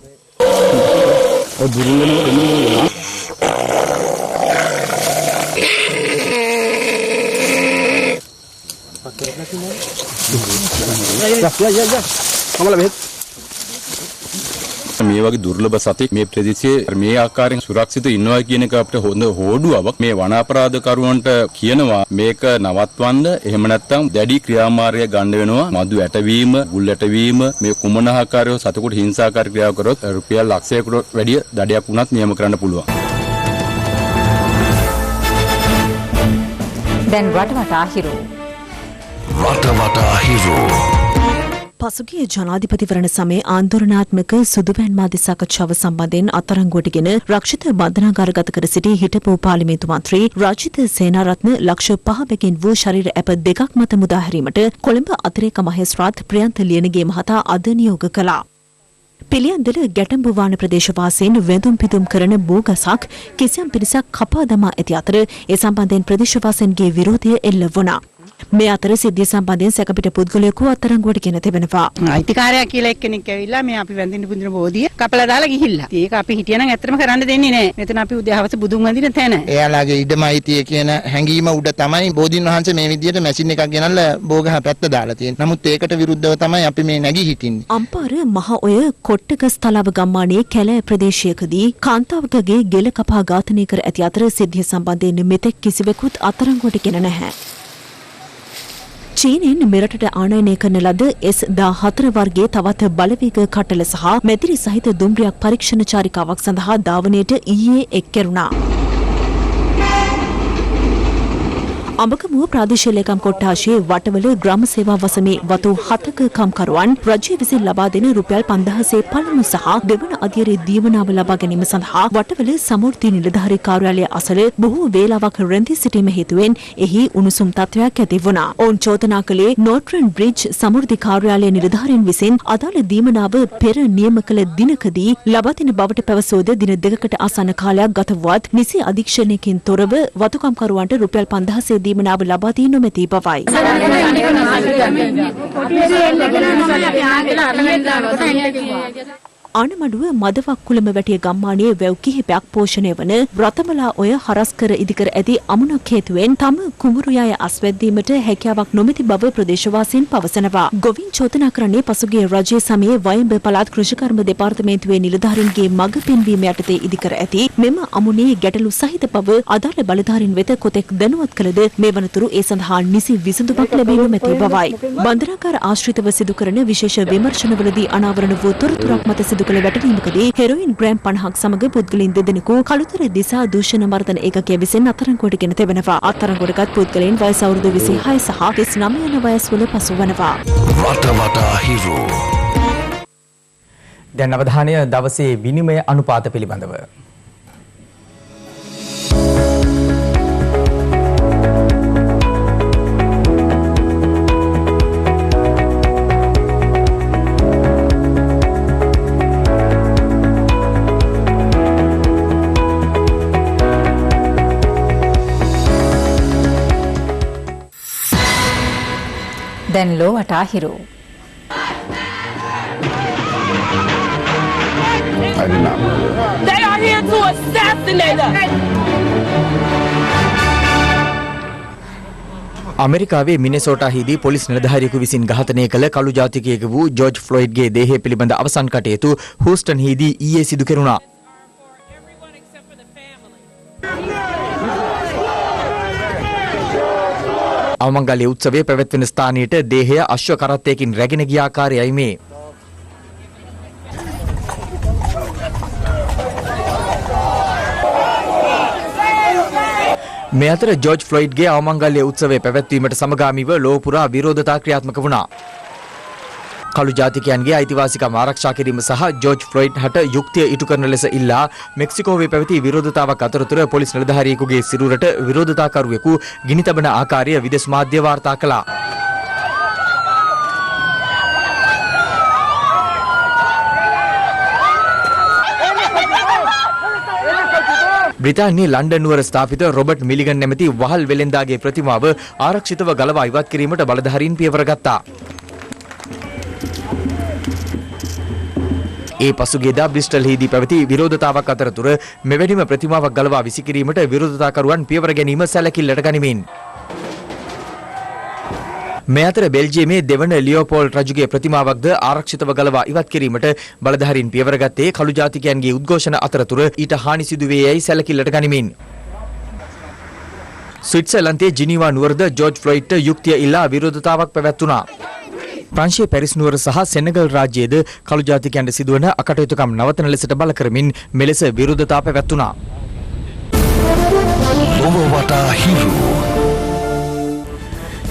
මේ වගේ දුර්ලභ සතෙක් මේ ප්‍රදේශයේ මේ ආකාරයෙන් සුරක්ෂිත ඉන්නවා කියන එක අපිට හොඳ හෝඩුවක්. මේ වන අපරාධකරුවන්ට කියනවා මේක නවත්වන්න, එහෙම නැත්නම් දැඩි ක්‍රියාමාර්ගය ගන්න වෙනවා. මදු ඇටවීම, ගුල් ඇටවීම, මේ කුමන ආකාරයව සතෙකුට හිංසාකාරී ක්‍රියා කරොත් රුපියල් ලක්ෂයකට වැඩිය දඩයක් වුණත් නියම කරන්න පුළුවන්. දැන් වටවටා හිරු. වටවටා හිරු. පසුගිය ජනාධිපතිවරණ සමයේ ආන්දෝලනාත්මක සුදුපැන් මාධ්‍ය සාකච්ඡාව සම්බන්ධයෙන් අත්අඩංගුවටගෙන රක්ෂිත බන්ධනාගාරගත කර සිටි හිටපු පාර්ලිමේන්තු මන්ත්‍රී රාජිත සේනාරත්න ලක්ෂ 5 බැගින් වූ ශරීර ඇප 2ක් මත මුදා හැරීමට කොළඹ අතිරේක මහේස්ත්‍රාත් ප්‍රියන්ත ලියනගේ මහතා අද නියෝග කළා. පිළියන්දල ගැටඹුවාන ප්‍රදේශවාසීන් වැඳුම් පිදුම් කරන බෝගසක් කිසියම් පිරිසක් කපා දමා ඇති අතර ඒ සම්බන්ධයෙන් ප්‍රදේශවාසීන්ගේ විරෝධය එල්ල වුණා. මේ අතර සිද්ධිය සම්බන්ධයෙන් සැකපිට පුද්ගලයෙකු අත්අඩංගුවට ගෙන තිබෙනවා. අයිතිකාරයා කියලා එක්කෙනෙක් ඇවිල්ලා මේ අපි වැඳින්න පුදින බෝධිය කපලා දාලා ගිහිල්ලා. ඒක අපි හිටියනම් ඇත්තටම කරන්න දෙන්නේ නැහැ. මෙතන අපි උදේ හවස බුදුන් වඳින තැන. එයාලාගේ ඉඩම අයිතිය කියන හැඟීම උඩ තමයි බෝධින් වහන්සේ මේ විදිහට මැෂින් එකක් ගෙනල්ලා බෝගහ පැත්ත දාලා තියෙන්නේ. නමුත් ඒකට විරුද්ධව තමයි අපි මේ නැගී හිටින්නේ. අම්පාර මහ ඔය කොට්ටගස් තලාව ගම්මානයේ කැලෑ ප්‍රදේශයකදී කාන්තාවකගේ ගෙල කපා ඝාතනය කර ඇති අතර සිද්ධිය සම්බන්ධයෙන් මෙතෙක් කිසිවෙකුත් අත්අඩංගුවට ගෙන නැහැ. චීනෙන් මෙරටට ආනයනය කරන ලද S-14 වර්ගයේ තවත් බලවේග කටල සහ මැදිරි සහිත දුම්රියක් පරීක්ෂණ චාරිකාවක් සඳහා ධාවනයට ඊයේ එක් කෙරුණා. අඹගමුව ප්‍රාදේශීය ලේකම් කොට්ටාශයේ වටවල ග්‍රාම සේවා වසමේ වතු 7ක කම්කරුවන් රජය විසින් ලබා දෙන රුපියල් 5000 පළමු සහ දෙවන අධියරේ දීවනාව ලබා ගැනීම සඳහා වටවල සමෘද්ධි නිලධාරී කාර්යාලය අසල බොහෝ වේලාවක් රැඳී සිටීම හේතුවෙන් එහි උණුසුම් තත්ත්වයක් ඇති වුණා. ඔවුන් චෝදනා කළේ නෝට්‍රන් බ්‍රිජ් සමෘද්ධි කාර්යාලය නිලධාරීන් විසින් අදාළ දීවනාව පෙර නියම කළ දිනකදී ලබා දෙන බවට පැවසෝද දින දෙකකට ආසන්න කාලයක් ගත වුවත් නිසි අධීක්ෂණයකින් තොරව වතුකම්කරුවන්ට රුපියල් 5000 දීමනාව ලබා දී නොමැති බවයි. අනමඩුව මදවක් කුලම වැටිය ගම්මානයේ වැව් කිහිපයක් පෝෂණය වන රතමලා ඔය හරස්කර ඉදිකර ඇති අමුණක් හේතුවෙන් තම කුඹුරුයාය අස්වැද්දීමට හැකියාවක් නොමැති බව ප්‍රදේශවාසීන් පවසනවා. ගොවින් චෝදනා කරන්නේ පසුගිය රජයේ සමයේ වයඹ පළාත් කෘෂිකර්ම දෙපාර්තමේන්තුවේ නිලධාරීන්ගේ මඟ පෙන්වීම යටතේ ඉදිකර ඇති මෙම අමුණේ ගැටලු සහිත බව අදාළ බලධාරීන් වෙත කොතෙක් දැනුවත් කළද මේ වනතුරු ඒ සඳහා නිසි විසඳුමක් ලැබී නොමැති බවයි. බන්ධනාගාර ආශ්‍රිතව සිදු කරන විශේෂ විමර්ශනවලදී අනාවරණ වූ තොරතුරක් මත සිදු කළ වැටලීමකදී හෙරොයින් ග්‍රෑම් 50ක් සමග පුද්ගලයන් දෙදෙනෙකු කළුතර දිසා දූෂණ මර්දන ඒකකය විසින් අත්අඩංගුවට ගෙන තිබෙනවා. අත්අඩංගුවටගත් පුද්ගලයන් වයස අවුරුදු 26 සහ 39 යන වයස්වල පසුවනවා. රට වටා හිරු. දැන් අවධානය දවසේ විනිමය අනුපාත පිළිබඳව. දැන් ලෝ වටා හිරු. They are here to assassinate us. අමරිකාවේ මිනෙසෝටාහිදී පොලිස් නිලධාරියෙකු විසින් ඝාතනය කළ කළු ජාතිකයෙකු වූ ජෝර්ජ් ෆ්ලොයිඩ්ගේ දේහය පිළිබඳ අවසන් කටයුතු හූස්ටන්හිදී ඊයේ සිදු කෙරුණා. අවමංගල්‍ය උත්සවයේ පැවැත්වෙන ස්ථානයට දේහය අශ්ව කරත්තයකින් රැගෙන ගිය ආකාරයයි මේ. මේ අතර ජෝර්ජ් ෆ්ලොයිඩ්ගේ අවමංගල්‍ය උත්සවයේ පැවැත්වීමට සමගාමීව ලොව පුරා විරෝධතා ක්‍රියාත්මක වුණා. කළු ජාතිකයන්ගේ අයිතිවාසිකම් ආරක්ෂා කිරීම සහ ජෝර්ජ් ෆ්ලොයිඩ් හට යුක්තිය ඉටු කරන ලෙස ඉල්ලා මෙක්සිකෝවේ පැවති විරෝධතාවක් අතරතුර පොලිස් නිලධාරියෙකුගේ සිරුරට විරෝධතාකරුවෙකු ගිනි තබන ආකාරය විදේශ මාධ්‍ය වාර්තා කළා. බ්‍රිතාන්‍යයේ ලන්ඩන් නුවර ස්ථාපිත රොබර්ට් මිලිගන් නැමැති වහල් වෙළෙන්දාගේ ප්‍රතිමාව ආරක්ෂිතව ගලවා ඉවත් කිරීමට බලධාරීන් පියවර ගත්තා. ඒ පසුගියදා බ්‍රිස්ටල්හිදී පැවති විරෝධතාවක් අතරතුර මෙවැනිම ප්‍රතිමාවක් ගලවා විසිකිරීමට විරෝධතාකරුවන් පියවර ගැනීම සැලකිල්ලට ගනිමින්. මේ අතර බෙල්ජියමේ දෙවන ලියෝපෝල් රජුගේ ප්‍රතිමාවක්ද ආරක්ෂිතව ගලවා ඉවත් කිරීමට බලධාරීන් පියවර ගත්තේ කළු ජාතිකයන්ගේ උද්ඝෝෂණ අතරතුර ඊට හානි සිදුවේ යයි සැලකිල්ලට ගනිමින්. ස්විට්සර්ලන්තයේ ජිනීවා නුවරද ජෝර්ජ් ෆ්ලොයිඩ්ට යුක්තිය ඉල්ලා විරෝධතාවක් පැවැත්වුණා. ප්‍රංශයේ පැරිස් නුවර සහ සෙනගල් රාජ්‍යයේද කළු ජාතිකයන්ට සිදුවන අකටයුතුකම් නවතන ලෙසට බල කරමින් මෙලෙස විරෝධතා පැවැත්වුණා. ලොව වටා හිරු.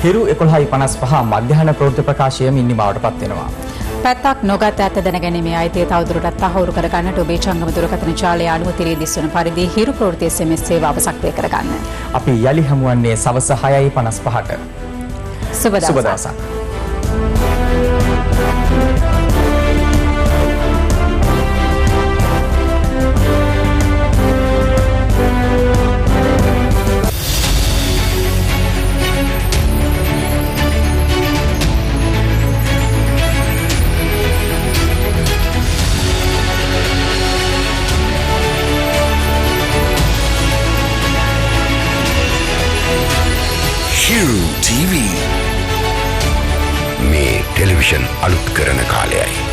හිරු 11:55 මධ්‍යහන ප්‍රවෘත්ති ප්‍රකාශය නිමාවට පත් වෙනවා. පැත්තක් නොගත ඇත දැනගැනීමේ අයිතිය තවදුරටත් තහවුරු කර ගන්නට ඔබේ ජංගම දුරකථන ජාලය අනුමැතිය දිස්වන පරිදි හිරු ප්‍රවෘත්ති SMS සේවාව සක්‍රිය කරගන්න. අපි යලි හමුවන්නේ සවස 6:55ට. සුබ දවසක්. Hiru TV මේ ටෙලිවිෂන් අලුත් කරන කාලයයි.